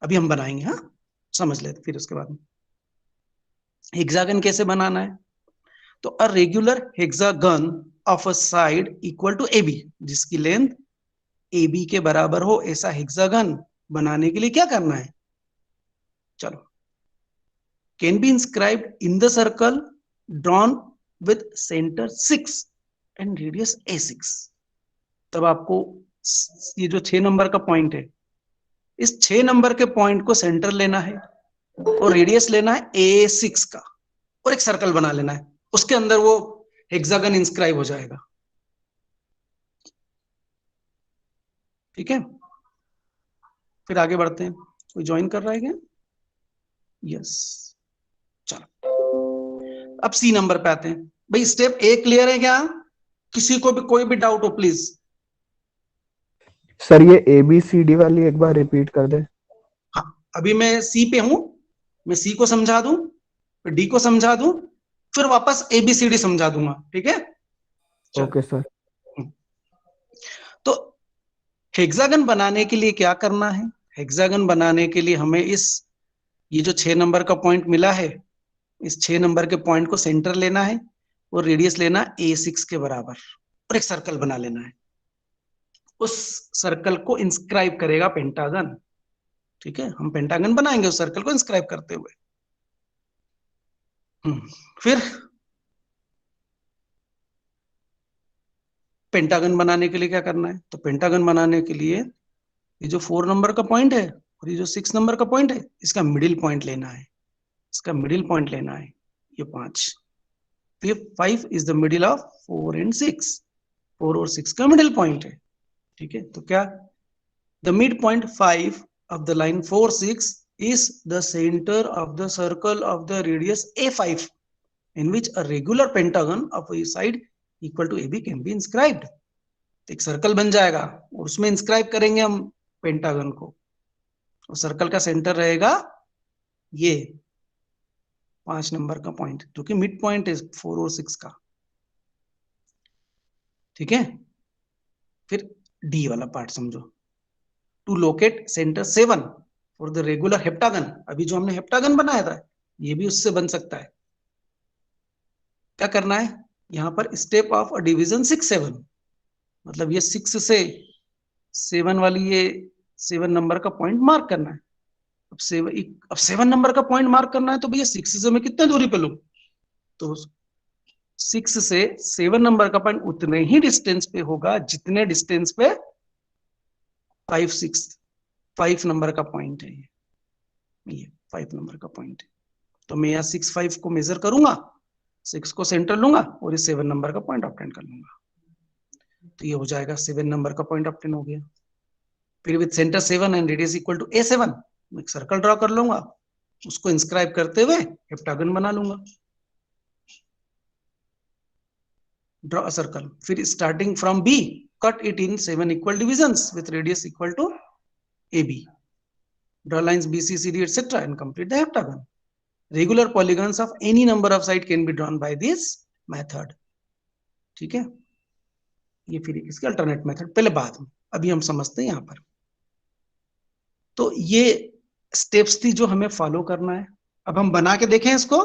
अभी हम बनाएंगे, हाँ समझ लेते फिर उसके बाद में। हेक्सागन कैसे बनाना है, तो a regular hexagon of a side equal to AB, जिसकी लेंथ AB के बराबर हो, ऐसा हेक्सागन बनाने के लिए क्या करना है, चलो, can be inscribed in the circle drawn with centre 6 and radius A6। तब आपको ये जो 6 नंबर का पॉइंट है, इस 6 नंबर के पॉइंट को सेंटर लेना है और रेडियस लेना है A6 का, और एक सर्कल बना लेना है, उसके अंदर वो हेक्सागन इंस्क्राइब हो जाएगा। ठीक है, फिर आगे बढ़ते हैं। कोई ज्वाइन कर रहा है क्या, यस। चलो अब सी नंबर पे आते हैं। भाई स्टेप ए क्लियर है क्या, किसी को भी कोई भी डाउट हो प्लीज। सर ये ABCD वाली एक बार रिपीट कर दे। हाँ, अभी मैं सी पे हूं, मैं सी को समझा दूं, फिर डी को समझा दूं, फिर वापस ABCD समझा दूंगा। ठीक है, ओके सर। तो हेक्सागन बनाने के लिए क्या करना है, हेक्सागन बनाने के लिए हमें ये जो 6 नंबर का पॉइंट मिला है, इस 6 नंबर के पॉइंट को सेंटर लेना है और रेडियस लेना A6 के बराबर, और एक सर्कल बना लेना है। उस सर्कल को इंस्क्राइब करेगा पेंटागन। ठीक है, हम पेंटागन बनाएंगे उस सर्कल को इंस्क्राइब करते हुए। फिर पेंटागन बनाने के लिए क्या करना है, तो पेंटागन बनाने के लिए ये जो 4 नंबर का पॉइंट है और ये जो 6 नंबर का पॉइंट है, इसका मिडिल पॉइंट लेना है, इसका मिडिल पॉइंट लेना है, ये 5। तो ये 5 is the middle of 4 and 6, 4 और 6 का मिडिल पॉइंट है। ठीक है, तो क्या, the mid point 5 of the line 4 6 is the center of the circle of the radius A5 in which a regular pentagon of a side equal to AB can be inscribed। एक सर्कल बन जाएगा और उसमें इंस्क्राइब करेंगे हम पेंटागन को, और सर्कल का सेंटर रहेगा ये 5 नंबर का पॉइंट, जो कि मिड पॉइंट है 4 और 6 का। ठीक है, फिर डी वाला पार्ट समझो, to locate centre 7 for the regular heptagon. अभी जो हमने हेप्टागन बनाया था, ये भी उससे बन सकता है। क्या करना है, यहां पर स्टेप ऑफ अ डिवीजन 6 7, मतलब ये 6 से 7 वाली ये 7 नंबर का पॉइंट मार्क करना है, अब 7 नंबर का पॉइंट मार्क करना है, तो भैया 6 से मैं कितने दूरी पे लूं, तो 6 से 7 नंबर का पॉइंट उतने ही डिस्टेंस पे होगा जितने डिस्टेंस पे 5 नंबर का पॉइंट है। ये 5 नंबर का पॉइंट है, तो मैं यहाँ 6 5 को मेजर करूंगा, 6 को सेंटर लूंगा और इस 7 नंबर का पॉइंट ऑब्टेन कर लूंगा, तो ये हो जाएगा 7 नंबर का पॉइंट ऑब्टेन हो गया। फिर with centre 7 and radius equal to A7 मैं एक सर्कल ड्रॉ कर लूंगा, उसको इंस्क्राइब करते हुए हेप्टागन बना लूंगा। ड्रॉ अ सर्कल, फिर starting from B cut it in 7 equal divisions with radius equal to AB। Draw lines BC, CD, etc. and complete the heptagon. Regular polygons of any number of sides can be drawn by this method. ठीक है, ये फिर इसके अल्टरनेट मेथड पहले बाद में, अभी हम समझते हैं यहाँ पर। तो ये स्टेप्स थी जो हमें फॉलो करना है। अब हम बना के देखें इसको।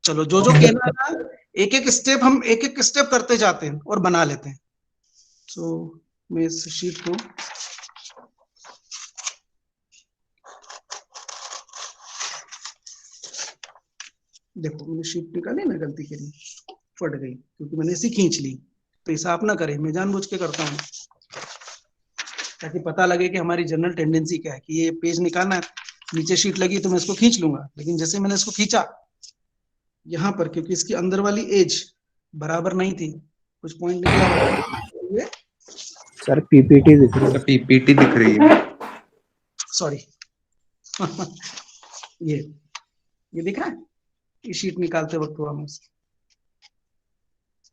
चलो, जो कहना था एक एक स्टेप करते जाते हैं और बना लेते हैं। तो मैं इस शीट को देखो, मैंने शीट निकाली ना, गलती करी, फट गई क्योंकि मैंने इसी खींच ली। तो ऐसा आप ना करें, मैं जानबूझ के करता हूँ ताकि पता लगे कि हमारी जनरल टेंडेंसी क्या है कि ये पेज निकालना है, नीचे शीट लगी तो मैं इसको खींच लूंगा। लेकिन जैसे मैंने इसको खींचा यहाँ पर, क्योंकि इसकी अंदर वाली एज बराबर नहीं थी, कुछ पॉइंट निकला। सर पीपीटी दिख रही है, पीपीटी दिख रही है, सॉरी ये दिख रहा है, ये शीट निकालते वक्त हुआ मुझसे,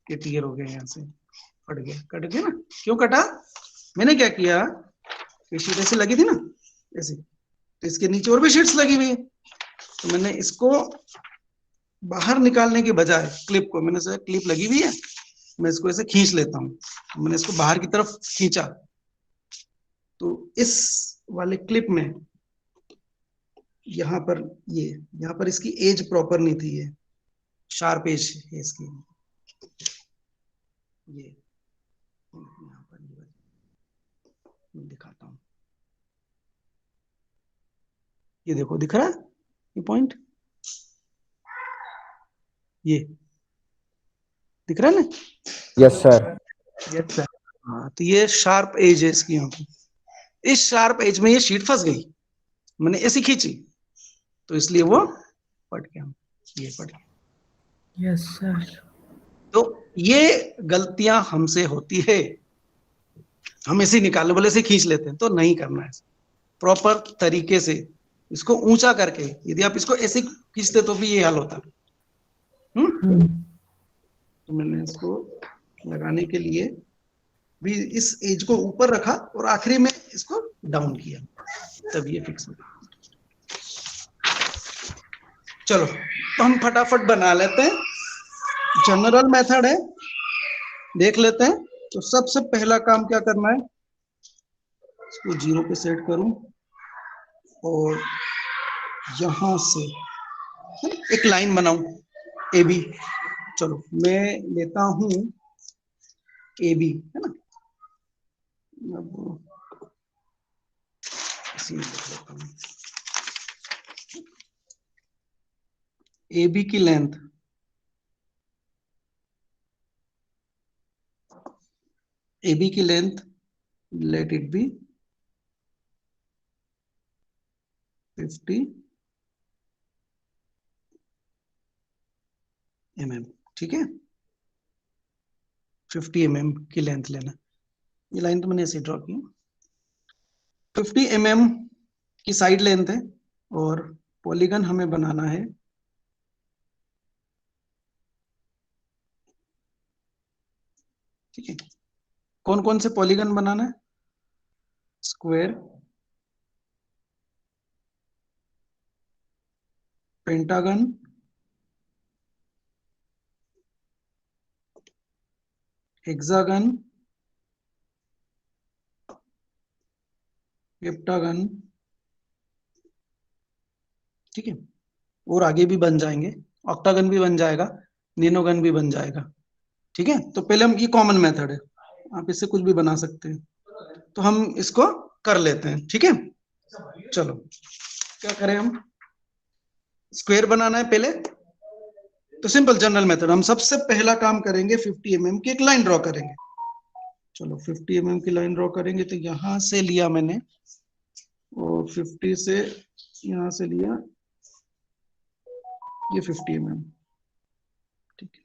क्लियर हो गया, यहाँ से फट गया, कट गया ना। क्यों कटा? मैंने क्या किया, ये शीट ऐसे लगी थी ना ऐसे, तो इसके नीचे और भी शीट्स लगी हुई है, तो मैंने इसको बाहर निकालने के बजाय क्लिप को, मैंने सोचा क्लिप लगी हुई है, मैं इसको ऐसे खींच लेता हूँ। मैंने इसको बाहर की तरफ खींचा, तो इस वाले क्लिप में यहाँ पर इसकी एज प्रॉपर नहीं थी, ये शार्प एज है इसकी, ये यहाँ पर मैं दिखाता हूँ, ये देखो दिख रहा है ये पॉइंट, ये दिख रहा है ना? Yes sir. Yes sir. हाँ, तो ये शार्प एज है इसकी, यहाँ पे इस शार्प एज में ये शीट फंस गई, मैंने ऐसी खींची तो इसलिए वो फट गया, ये फट गया। Yes sir. तो ये गलतियां हमसे होती है, हम ऐसे निकालने बोले से खींच लेते हैं, तो नहीं करना है। प्रॉपर तरीके से इसको ऊंचा करके, यदि आप इसको ऐसे खींचते तो भी ये हाल होता। तो मैंने इसको लगाने के लिए भी इस एज को ऊपर रखा और आखिरी में इसको डाउन किया, तब ये फिक्स हो गया। चलो, तो हम फटाफट बना लेते हैं, जनरल मेथड है, देख लेते हैं। तो सबसे पहला काम क्या करना है, इसको 0 पे सेट करूं और यहां से एक लाइन बनाऊं ए बी। चलो, मैं लेता हूं ए बी, है ना, अब इसी में लिख लेता हूं ए बी की length let it be 50 mm, ठीक है, 50 mm की लेंथ लेना। ये लाइन तो मैंने ऐसे ड्रॉ की, 50 mm की साइड लेंथ है और पॉलीगन हमें बनाना है ठीक है। कौन कौन से पॉलीगन बनाना है? स्क्वायर, पेंटागन, हेक्सागन, हेप्टागन, ठीक है, और आगे भी बन जाएंगे, ऑक्टागन भी बन जाएगा, निनोगन भी बन जाएगा, ठीक है। तो पहले हम, ये कॉमन मेथड है, आप इससे कुछ भी बना सकते हैं। तो हम इसको कर लेते हैं, ठीक है। चलो क्या करें हम, स्क्वायर बनाना है पहले, तो सिंपल जनरल मेथड, हम सबसे पहला काम करेंगे 50 mm की एक लाइन ड्रॉ करेंगे। चलो 50 mm की लाइन ड्रॉ करेंगे, तो यहां से लिया मैंने और 50 से यहां से लिया ये 50 mm, ठीक है।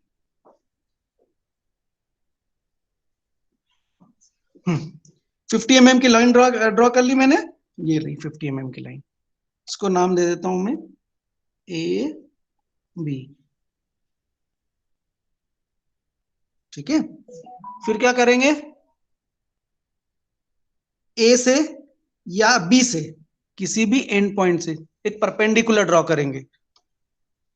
50 mm की लाइन ड्रॉ कर ली मैंने, ये रही 50 mm की लाइन। इसको नाम दे देता हूं मैं ए बी, ठीक है। फिर क्या करेंगे, ए से या बी से किसी भी एंड पॉइंट से एक परपेंडिकुलर ड्रॉ करेंगे।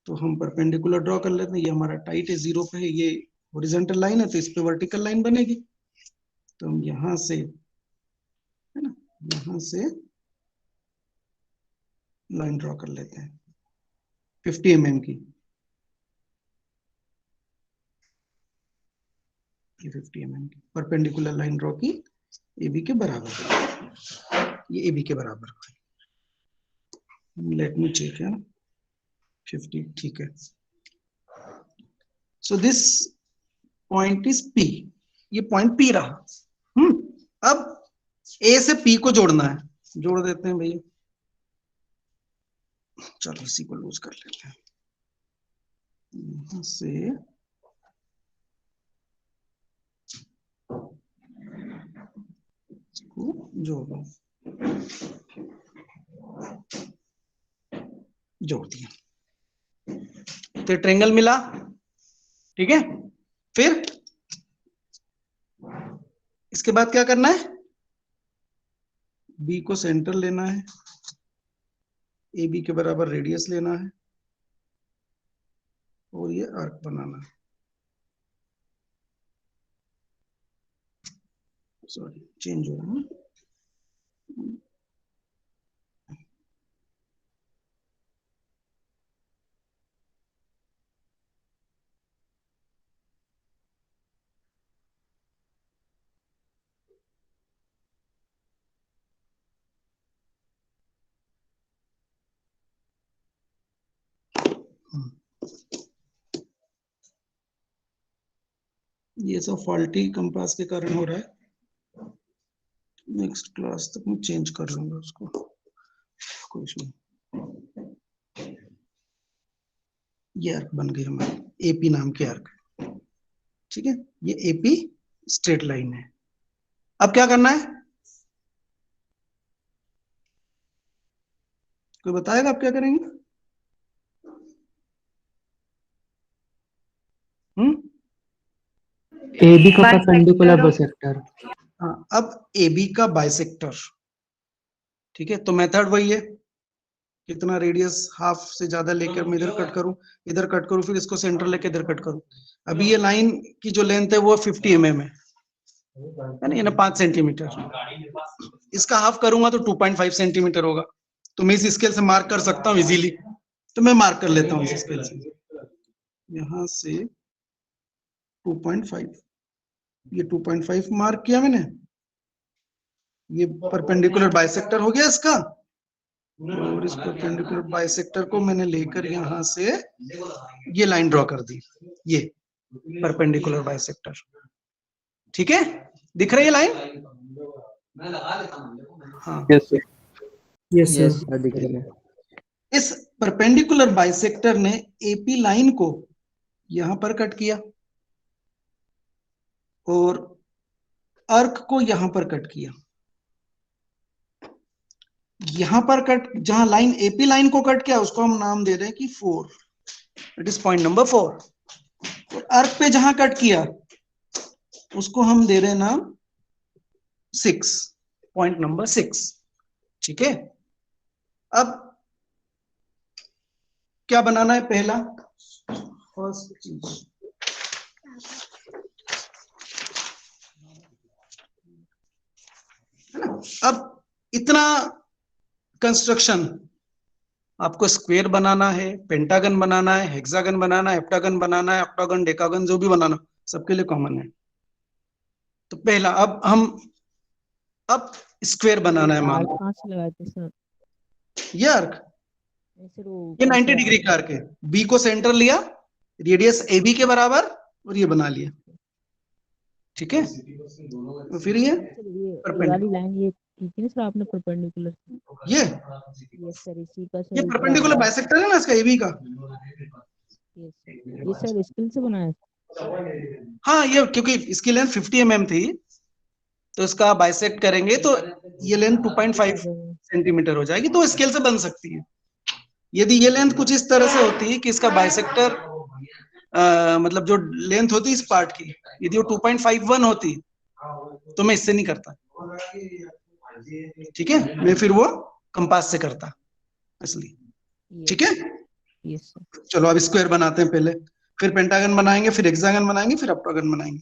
तो हम परपेंडिकुलर ड्रॉ कर लेते हैं, ये हमारा टाइट है, 0 पे है, ये हॉरिजॉन्टल लाइन है, तो इस पे वर्टिकल लाइन बनेगी। तो हम यहां से, है ना, यहां से लाइन ड्रॉ कर लेते हैं 50 mm की, ये 50 mm की परपेंडिकुलर लाइन ड्रॉ की ए बी के बराबर, ये ए बी के बराबर। लेट मी चेक है, 50, ठीक है। So this point is P, ये पॉइंट पी रहा। अब ए से पी को जोड़ना है, जोड़ देते हैं भैया। चलो इसी को लूज कर लेते हैं, यहां से इसको जोड़ दिया, तो ट्रायंगल मिला, ठीक है। फिर इसके बाद क्या करना है, बी को सेंटर लेना है, ए बी के बराबर रेडियस लेना है और ये आर्क बनाना है। सॉरी चेंज हो रहा है, ये सब फॉल्टी कंपास के कारण हो रहा है। नेक्स्ट क्लास तक मैं चेंज कर लूंगा उसको, कुछ नहीं। ये आर्क बन गई हमारी एपी नाम की आर्क, ठीक है। ये एपी स्ट्रेट लाइन है। अब क्या करना है, कोई बताएगा आप क्या करेंगे? AB का परपेंडिकुलर बाइसेक्टर। हाँ, अब AB का बाइसेक्टर, ठीक है। तो मेथड वही है, कितना रेडियस हाफ से ज्यादा लेकर मैं इधर कट करूं, फिर इसको सेंटर लेके इधर कट करूं। अभी ये लाइन की जो लेंथ है वो 50 mm है ना, ये ना 5 सेंटीमीटर। इसका हाफ करूंगा तो 2.5 सेंटीमीटर होगा। तो मैं इस स्केल से मार्क कर सकता हूँ इजीली, तो मैं मार्क कर लेता हूँ इस स्केल से, यहां से 2.5, ये 2.5 मार्क किया मैंने। ये परपेंडिकुलर बाइसेक्टर हो गया इसका, और इस परपेंडिकुलर बाइसेक्टर को मैंने लेकर यहां से ये लाइन ड्रॉ कर दी, ये परपेंडिकुलर बाइसेक्टर, ठीक है। दिख रही है लाइन? हाँ, यस सर। दिख रही है। इस परपेंडिकुलर बाइसेक्टर ने एपी लाइन को यहां पर कट किया और आर्क को यहां पर कट किया। यहां पर कट, जहां लाइन एपी लाइन को कट किया उसको हम नाम दे रहे हैं कि 4, इट इज पॉइंट नंबर 4। और आर्क पे जहां कट किया उसको हम दे रहे हैं नाम 6, पॉइंट नंबर 6, ठीक है। अब क्या बनाना है, पहला फर्स्ट चीज, है ना। अब इतना कंस्ट्रक्शन, आपको स्क्वायर बनाना है, पेंटागन बनाना है, हेक्सागन बनाना है, हेप्टागन बनाना है, ऑक्टागन, डेकागन, जो भी बनाना, सबके लिए कॉमन है। तो पहला, अब स्क्वायर बनाना है मान आर्क लो। कहाँ से लगाए थे सर? ये आर्क, सर वो ये ऊपर 90 से डिग्री आर्क का आर्क है। बी को सेंटर लिया, रेडियस ए बी के बराबर, और ये बना लिया। ठीक है, तो फिर ये सर ये परपेंडिकुलर, वाली लाइन ये खींची ना सर आपने परपेंडिकुलर? ये यस सर, इसी का ये सर ऊपर परपेंडिकुलर बाइसेक्टर है ना इसका ए बी का। यस सर, ये सर स्किल से बनाया है? हाँ, ये क्योंकि इसकी लेंथ 50 mm थी, तो इसका बाइसेक्ट करेंगे तो ये लेंथ 2.5 सेंटीमीटर हो जाएगी, तो स्केल से बन सकती है। यदि ये लेंथ कुछ इस तरह से होती है कि इसका बाइसेक्टर मतलब जो लेंथ होती है इस पार्ट की, यदि वो 2.51 होती तो मैं इससे नहीं करता। ठीक है, मैं फिर वो कंपास से करता इसलिए। ठीक है, यस सर। चलो अब स्क्वायर बनाते हैं पहले, फिर पेंटागन बनाएंगे, फिर हेक्सागन बनाएंगे, फिर ऑक्टागन बनाएंगे।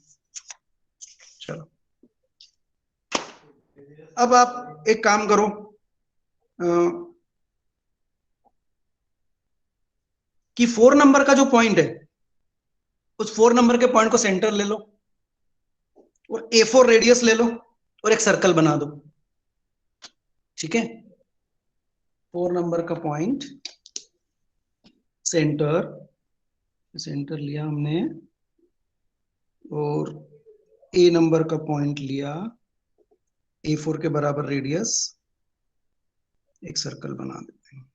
चलो, अब आप एक काम करो, कि 4 नंबर का जो पॉइंट है, उस 4 नंबर के पॉइंट को सेंटर ले लो, और A4 रेडियस ले लो, और एक सर्कल बना दो। ठीक है, 4 नंबर का पॉइंट, सेंटर लिया हमने, और A नंबर का पॉइंट लिया, A4 के बराबर रेडियस, एक सर्कल बना देते हैं।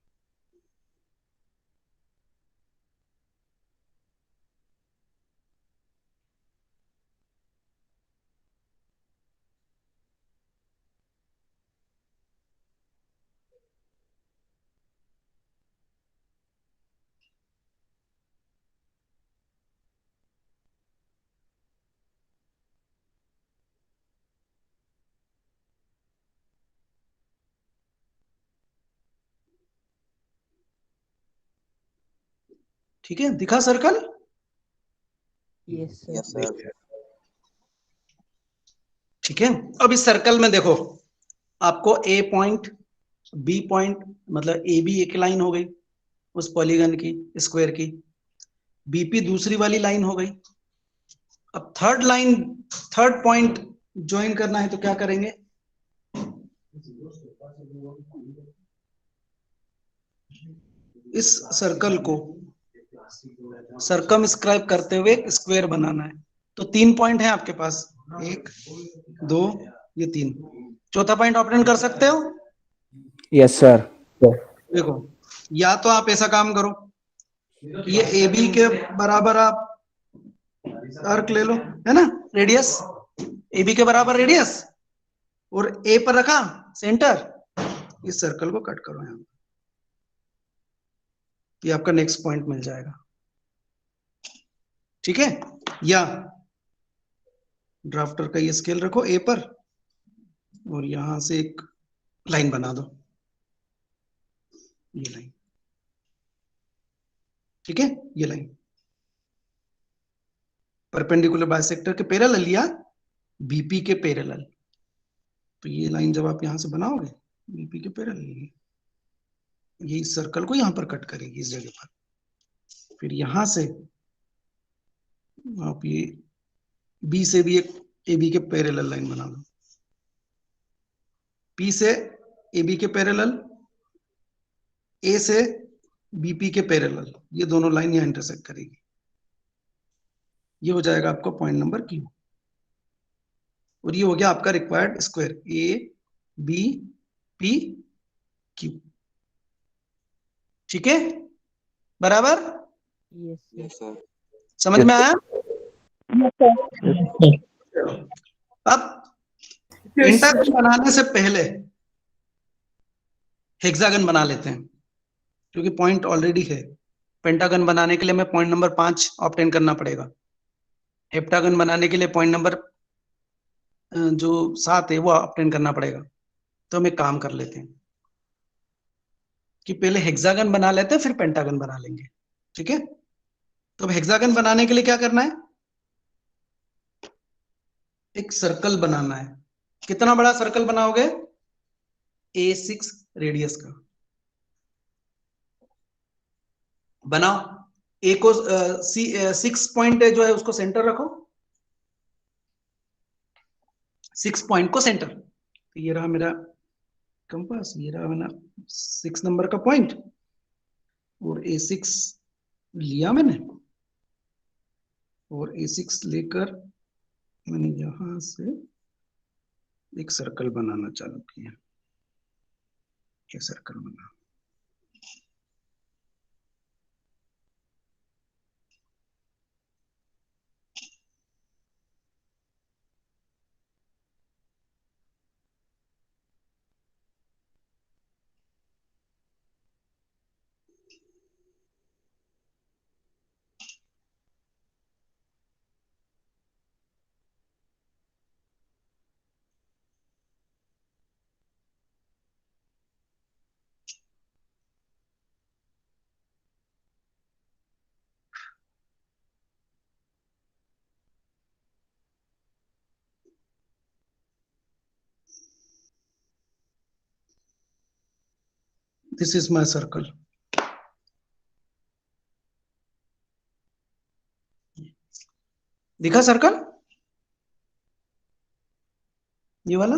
ठीक है, दिखा circle? Yes sir. Yes sir. ठीक है, अब इस सर्कल में देखो, आपको ए पॉइंट, बी पॉइंट, मतलब ए बी एक लाइन हो गई उस पॉलीगन की, स्क्वायर की, बीपी दूसरी वाली लाइन हो गई। अब थर्ड पॉइंट ज्वाइन करना है तो क्या करेंगे? इस सर्कल को सर्कमस्क्राइब करते हुए एक स्क्वायर बनाना है। तो 3 पॉइंट है आपके पास, 1 2, ये 3। चौथा पॉइंट ऑपरेट कर सकते हो? Yes sir. देखो, या तो आप ऐसा काम करो, ये ए बी के बराबर आप आर्क ले लो, है ना, रेडियस ए बी के बराबर रेडियस, और ए पर रखा सेंटर, इस सर्कल को कट करो यहां, ये आपका नेक्स्ट पॉइंट मिल जाएगा। ठीक है, या ड्राफ्टर का ये स्केल रखो ए पर, और यहां से एक लाइन बना दो, ये लाइन। ठीक है, ये लाइन परपेंडिकुलर बाइसेक्टर के पैरेलल या बीपी के पैरेलल। तो ये लाइन जब आप यहां से बनाओगे बीपी के पैरेलल, ये इस सर्कल को यहां पर कट करेगी इस जगह पर। फिर यहां से आप ये बी से भी एक ए बी के पैरेलल लाइन बना दो, पी से ए बी के पैरेलल, ए से बीपी के पैरेलल, ये दोनों लाइन यहां इंटरसेक्ट करेगी। ये हो जाएगा आपका पॉइंट नंबर क्यू, और ये हो गया आपका required square A B P Q. ठीक है, बराबर? Yes yes sir. समझ में आया? अब पेंटागन बनाने से पहले हेक्सागन बना लेते हैं, क्योंकि पॉइंट ऑलरेडी है। पेंटागन बनाने के लिए हमें पॉइंट नंबर 5 ऑब्टेन करना पड़ेगा। हेप्टागन बनाने के लिए पॉइंट नंबर जो 7 है वो ऑब्टेन करना पड़ेगा। तो हम एक काम कर लेते हैं कि पहले हेक्सागन बना लेते हैं, फिर पेंटागन बना लेंगे। ठीक है, तो अब हेक्सागन बनाने के लिए क्या करना है? एक सर्कल बनाना है। कितना बड़ा सर्कल बनाओगे? A6 रेडियस का बनाओ। ए को 6 पॉइंट जो है उसको सेंटर रखो, 6 पॉइंट को सेंटर, तो ये रहा मेरा कंपास, ये रहा मेरा 6 नंबर का पॉइंट, और A6 लिया मैंने, और A6 लेकर मैंने यहां से एक सर्कल बनाना चालू किया। ये सर्कल बना, दिस इज माय सर्कल। दिखा सर्कल, ये वाला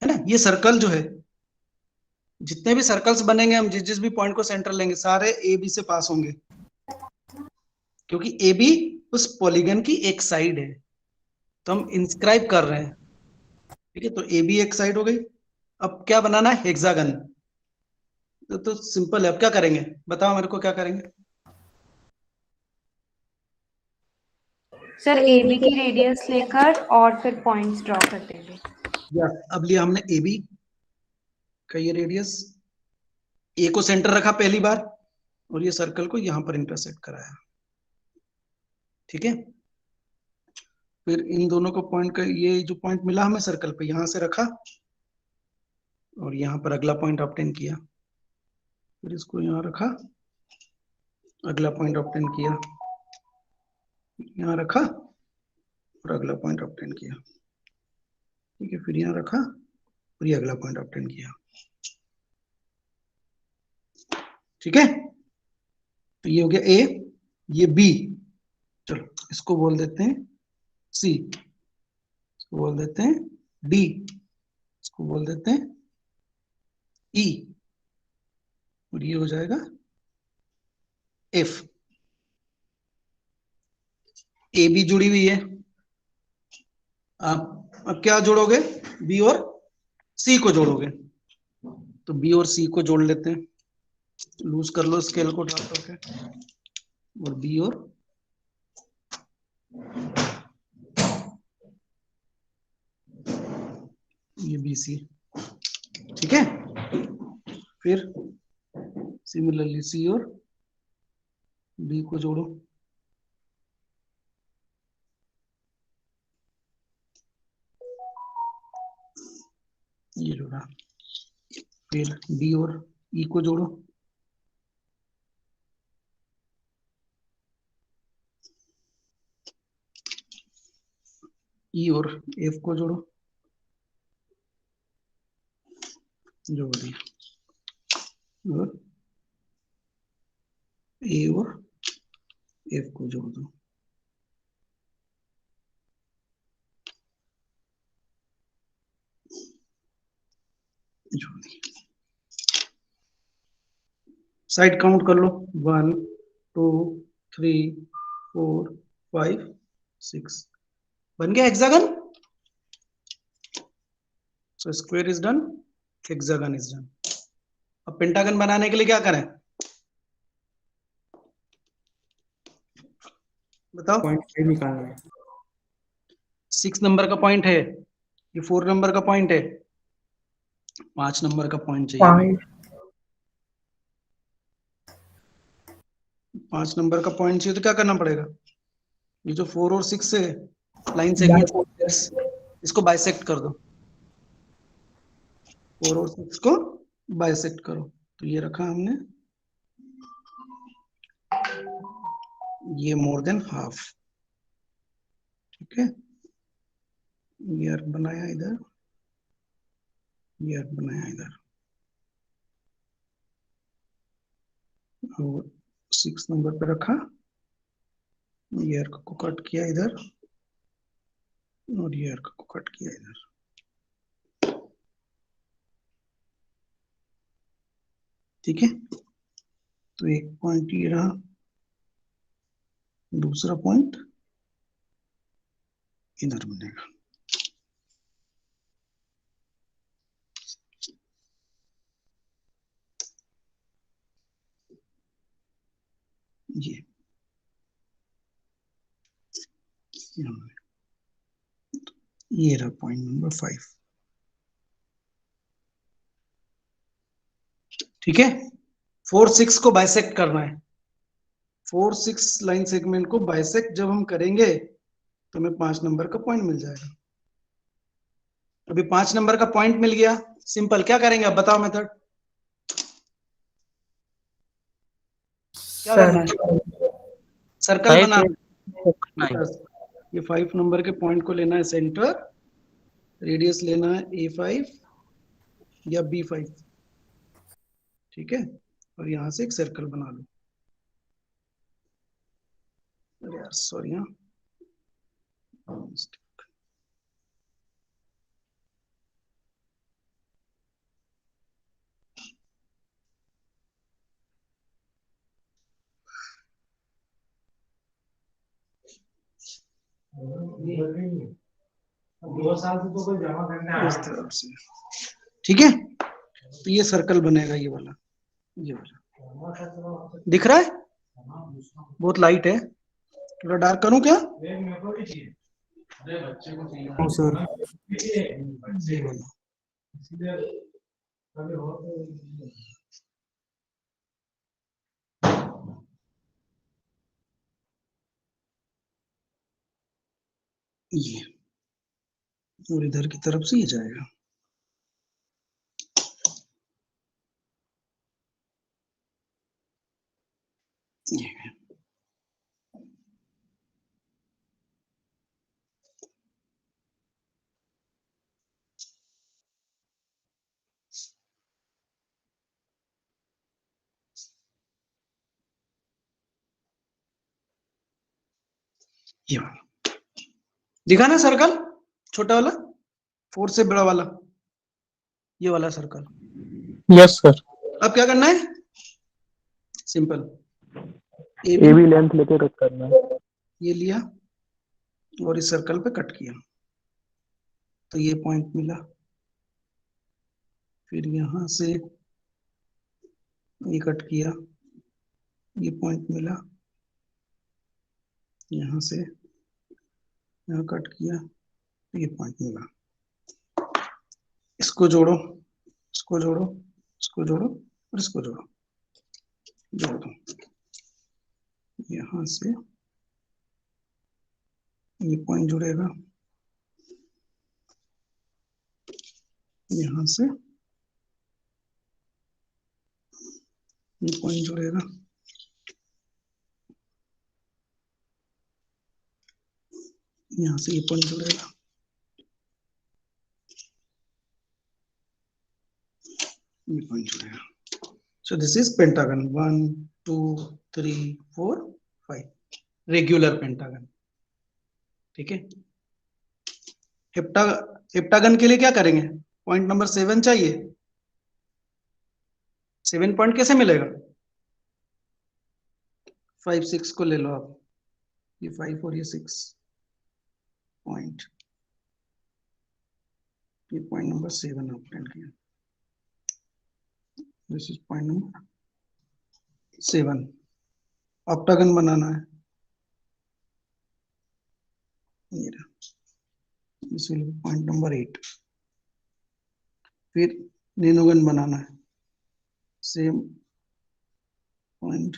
है ना। ये सर्कल जो है, जितने भी सर्कल्स बनेंगे, हम जिस जिस भी पॉइंट को सेंटर लेंगे, सारे ए बी से पास होंगे, क्योंकि ए बी उस पॉलीगन की एक साइड है, तो हम इंस्क्राइब कर रहे हैं। ठीक है, तो ए बी एक साइड हो गई। अब क्या बनाना है, हेक्सागन। तो सिंपल है, अब क्या करेंगे बताओ मेरे को, क्या करेंगे। सर ए बी की रेडियस लेकर और फिर पॉइंट्स ड्रॉ कर देंगे। अब लिया हमने ए बी का ये रेडियस, ए को सेंटर रखा पहली बार, और ये सर्कल को यहां पर इंटरसेक्ट कराया। ठीक है, फिर इन दोनों को पॉइंट का, ये जो पॉइंट मिला हमें सर्कल पे, यहां से रखा, और यहां पर अगला पॉइंट ऑब्टेन किया। फिर इसको यहां रखा, अगला पॉइंट ऑब्टेन किया, यहां रखा, और अगला पॉइंट ऑब्टेन किया। ठीक है, फिर यहां रखा, और ये अगला पॉइंट ऑब्टेन किया। ठीक है, तो ये हो गया ए, ये बी, चलो इसको बोल देते हैं सी, इसको बोल देते हैं डी, इसको बोल देते हैं ई, और ये हो जाएगा एफ। ए बी जुड़ी हुई है, आप अब क्या जोड़ोगे, बी और सी को जोड़ोगे। तो बी और सी को जोड़ लेते हैं, लूज कर लो स्केल को उठा करके, और बी और ये बी सी। ठीक है, फिर सिमिलरली सी और डी को जोड़ो, ये जोड़ा। फिर बी और ई को जोड़ो, ई और एफ को जोड़ो, जोड़ दिया, और ए और एफ को जोड़ दो। जोड़ दिया, साइड काउंट कर लो, 1 2 3 4 5 6, बन गया hexagon. So square is done, hexagon is done. अब पेंटागन बनाने के लिए क्या करें बताओ। पॉइंट 5 निकालना है। 6 नंबर का पॉइंट है, ये 4 नंबर का पॉइंट है, 5 नंबर का पॉइंट चाहिए। 5 नंबर का पॉइंट चाहिए, तो क्या करना पड़ेगा, ये जो 4 और 6 से लाइन सेगमेंट, इसको बाइसेक्ट कर दो, 4 और 6 को बाइसेक्ट करो। तो ये रखा हमने, ये मोर देन हाफ। ठीक है, ये अर्क बनाया इधर, ये अर्क बनाया इधर, और 6 नंबर पे रखा, ये अर्क को कट किया इधर, और ये अर्क को कट किया इधर। ठीक है, तो एक पॉइंट ये रहा, दूसरा पॉइंट इधर बनेगा। ये रहा पॉइंट नंबर 5। ठीक है, 4-6 को बाइसेक्ट करना है। 4-6 लाइन सेगमेंट को बाइसेक्ट जब हम करेंगे तो हमें 5 नंबर का पॉइंट मिल जाएगा। अभी 5 नंबर का पॉइंट मिल गया, सिंपल क्या करेंगे अब बताओ मेथड क्या करना है? सर्कल बना, ये 5 नंबर के पॉइंट को लेना है सेंटर, रेडियस लेना है A5 या B5, ठीक है, और यहां से एक सर्कल बना लो। अरे यार सॉरी, हाँ इस तरफ से, ठीक है, तो ये सर्कल बनेगा, ये वाला दिख रहा है, बहुत लाइट है, थोड़ा डार्क करूं क्या? सर ये और इधर की तरफ से ये जाएगा। ये वाला दिखा ना सर्कल, छोटा वाला, 4 से बड़ा वाला, ये वाला सर्कल। Yes sir. अब क्या करना है? सिंपल, ए बी लेंथ लेके कट करना है। ये लिया और इस सर्कल पे कट किया, तो ये पॉइंट मिला। फिर यहां से ये कट किया, ये पॉइंट मिला, यहां से यहाँ कट किया, तो ये पॉइंट मिला। इसको जोड़ो, इसको जोड़ो, इसको जोड़ो और इसको जोड़ो, जोड़ दो। यहां से ये पॉइंट जुड़ेगा, यहां से ये पॉइंट जुड़ेगा, यहां से ये पॉइंट जुड़ेगा, ये पॉइंट जुड़ेगा। सो this is pentagon 1 2 3 4 5, regular pentagon. ठीक है, हेप्टागन के लिए क्या करेंगे? पॉइंट नंबर 7 चाहिए। 7 पॉइंट कैसे मिलेगा? 5 6 को ले लो आप, ये 5 और ये 6 पॉइंट, ये पॉइंट नंबर 7 ऑप्टेंड किया। This is point number 7, octagon बनाना है, ये रहा, this will be point number 8। फिर नेनोगन बनाना है, सेम पॉइंट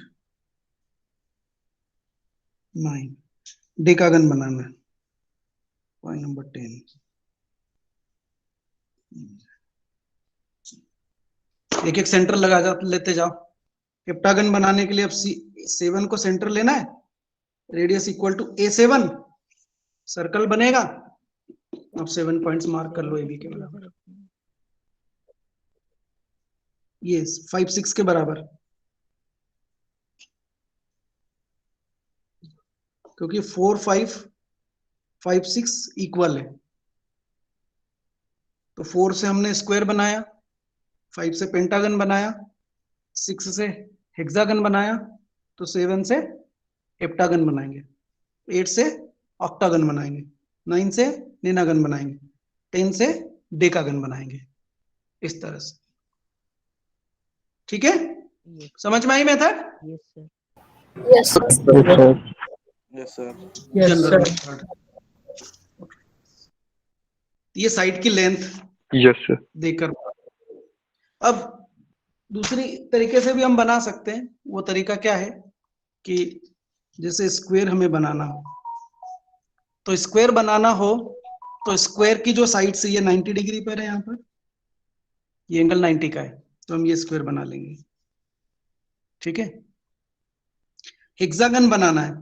9। डेकागन बनाना है, पॉइंट नंबर 10। एक एक सेंटर लगा लेते जाओ। हेप्टागन बनाने के लिए अब 7 को सेंटर लेना है, radius equal to A7, circle बनेगा। अब 7 पॉइंट्स मार्क कर लो AB के बराबर, ये 5 6 के बराबर, क्योंकि 4 5 5 6 इक्वल है, तो 4 से हमने स्क्वायर बनाया, 5 से पेंटागन बनाया, 6 से हेक्सागन बनाया तो 7 से हेप्टागन बनाएंगे, 8 से ऑक्टागन बनाएंगे, 9 से नेनागन बनाएंगे, 10 से डेकागन बनाएंगे, इस तरह से। ठीक है, समझ में आई method? Yes sir. Yes yes sir. General method. ये साइड की लेंथ यस सर। देकर, अब दूसरी तरीके से भी हम बना सकते हैं। वो तरीका क्या है कि जैसे स्क्वायर हमें बनाना हो, तो स्क्वायर बनाना हो तो स्क्वायर की जो साइड से ये 90 डिग्री पर है, यहाँ पर ये एंगल 90 का है, तो हम ये स्क्वायर बना लेंगे। ठीक है, हेक्सागन बनाना है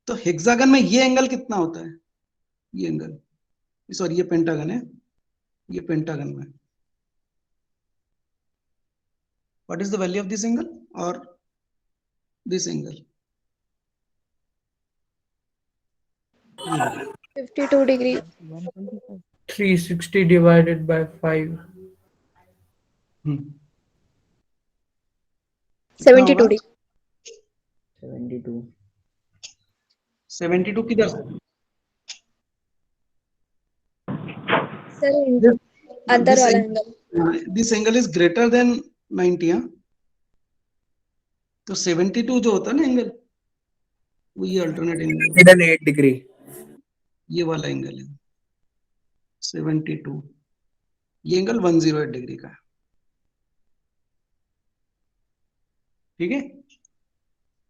तो हेक्सागन में ये एंगल कितना होता है, ये एंगल, सॉरी ये पेंटागन है, ये पेंटागन में what is the value of this angle और this angle, 52 degree. 360 divided by 5. 72 degree. 72 72 किधर से? सर अंदर वाला angle. This angle is greater than 90, हाँ, तो 72 जो होता है ना एंगल, वो ये अल्टरनेट एंगल, 8 डिग्री, ये वाला एंगल है 72, ये एंगल 108 डिग्री का है। ठीक है,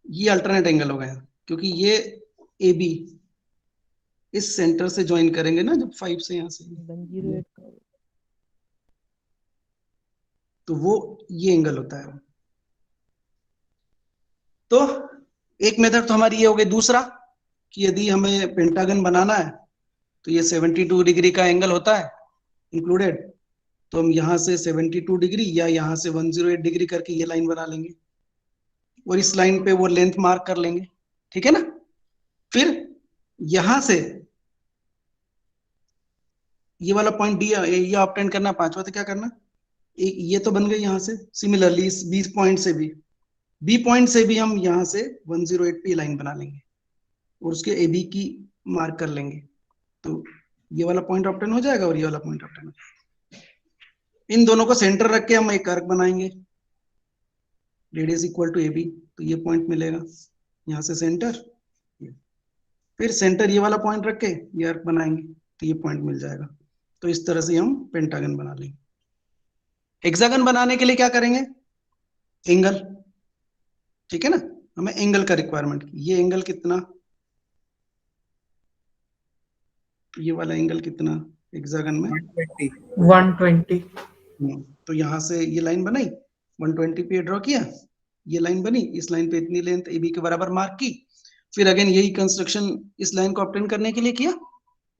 ये अल्टरनेट एंगल हो गया क्योंकि ये ए बी इस सेंटर से ज्वाइन करेंगे ना, जब 5 से यहां से, 108 का तो वो ये एंगल होता है। तो एक मेथड तो हमारी ये हो गई। दूसरा कि यदि हमें पेंटागन बनाना है तो ये 72 डिग्री का एंगल होता है इंक्लूडेड, तो हम यहां से 72 डिग्री या यहां से 108 डिग्री करके ये लाइन बना लेंगे और इस लाइन पे वो लेंथ मार्क कर लेंगे। ठीक है ना, फिर यहां से ये वाला पॉइंट डी ये ऑब्टेन करना, पांचवा तो क्या करना, एक ये तो बन गई यहां से। सिमिलरली इस बी पॉइंट से भी हम यहां से 108 पे लाइन बना लेंगे और उसके ए बी की मार्क कर लेंगे, तो ये वाला पॉइंट ऑब्टेन हो जाएगा और ये वाला पॉइंट ऑब्टेन हो जाएगा। इन दोनों को सेंटर रख के हम एक आर्क बनाएंगे, radius equal to A B, तो ये पॉइंट मिलेगा यहां से सेंटर, फिर सेंटर ये वाला पॉइंट रख के ये आर्क बनाएंगे तो ये पॉइंट मिल जाएगा। तो इस तरह से हम पेंटागन बना लेंगे। हेक्सागन बनाने के लिए क्या करेंगे, एंगल। ठीक है ना, हमें एंगल का रिक्वायरमेंट, ये एंगल कितना, ये वाला एंगल कितना हेक्सागन में 120. तो यहां से ये लाइन बनाई, 120 पे ड्रॉ किया, ये लाइन बनी, इस लाइन पे इतनी लेंथ ए बी के बराबर मार्क की, फिर अगेन यही कंस्ट्रक्शन इस लाइन को ऑब्टेन करने के लिए किया,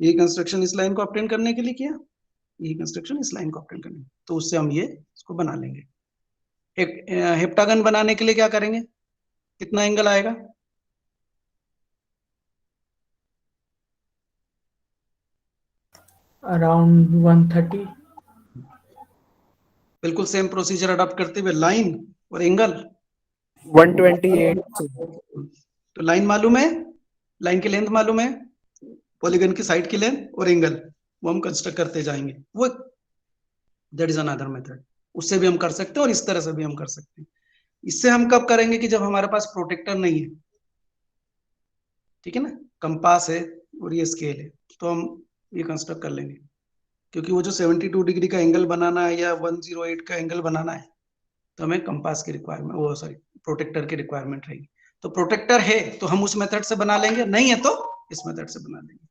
यही कंस्ट्रक्शन इस लाइन को ऑब्टेन करने के लिए किया, यही कंस्ट्रक्शन इस लाइन को ऑब्टेन करने, तो उससे हम ये इसको बना लेंगे। हेप्टागन बनाने के लिए क्या करेंगे, कितना एंगल आएगा, Around 130. बिल्कुल सेम प्रोसीजर अडॉप्ट करते हुए लाइन और एंगल 128 तो लाइन मालूम है, लाइन की लेंथ मालूम है, पॉलीगन की साइड की लेंथ और एंगल, वो हम कंस्ट्रक्ट करते जाएंगे। वो दैट इज अनदर मेथड, उससे भी हम कर सकते हैं और इस तरह से भी हम कर सकते हैं। इससे हम कब करेंगे कि जब हमारे पास प्रोटेक्टर नहीं है। ठीक है ना, कंपास है और ये स्केल है, तो हम ये कंस्ट्रक्ट कर लेंगे, क्योंकि वो जो 72 डिग्री का एंगल बनाना है या 108 का एंगल बनाना है, तो हमें कंपास की रिक्वायरमेंट, वो सॉरी प्रोटेक्टर की रिक्वायरमेंट रहेगी। तो प्रोटेक्टर है तो हम उस मेथड से बना लेंगे, नहीं है तो इस मेथड से बना लेंगे,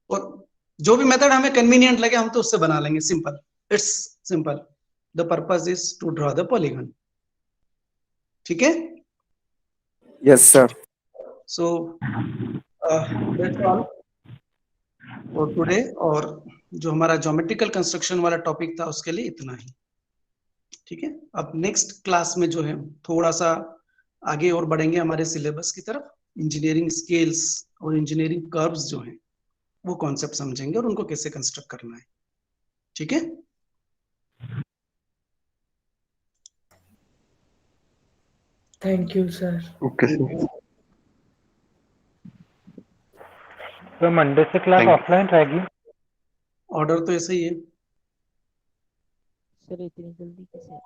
और जो भी मेथड हमें कन्वीनियंट लगे हम तो उससे बना लेंगे। Simple, it's simple, the purpose is to draw the polygon. ठीक है, yes sir. So that's all for today, और जो हमारा ज्योमेट्रिकल कंस्ट्रक्शन वाला टॉपिक था उसके लिए इतना ही। ठीक है, अब नेक्स्ट क्लास में जो है थोड़ा सा आगे और बढ़ेंगे हमारे सिलेबस की तरफ, इंजीनियरिंग स्केल्स और इंजीनियरिंग कर्व्स जो हैं वो कॉन्सेप्ट समझेंगे और उनको कैसे कंस्ट्रक्ट करना है। ठीक है, thank you sir. Okay sir. तो मंडे से क्लास Thank you. ऑफलाइन रहेगी? ऑर्डर तो ऐसे ही है। सर इतनी जल्दी कैसे?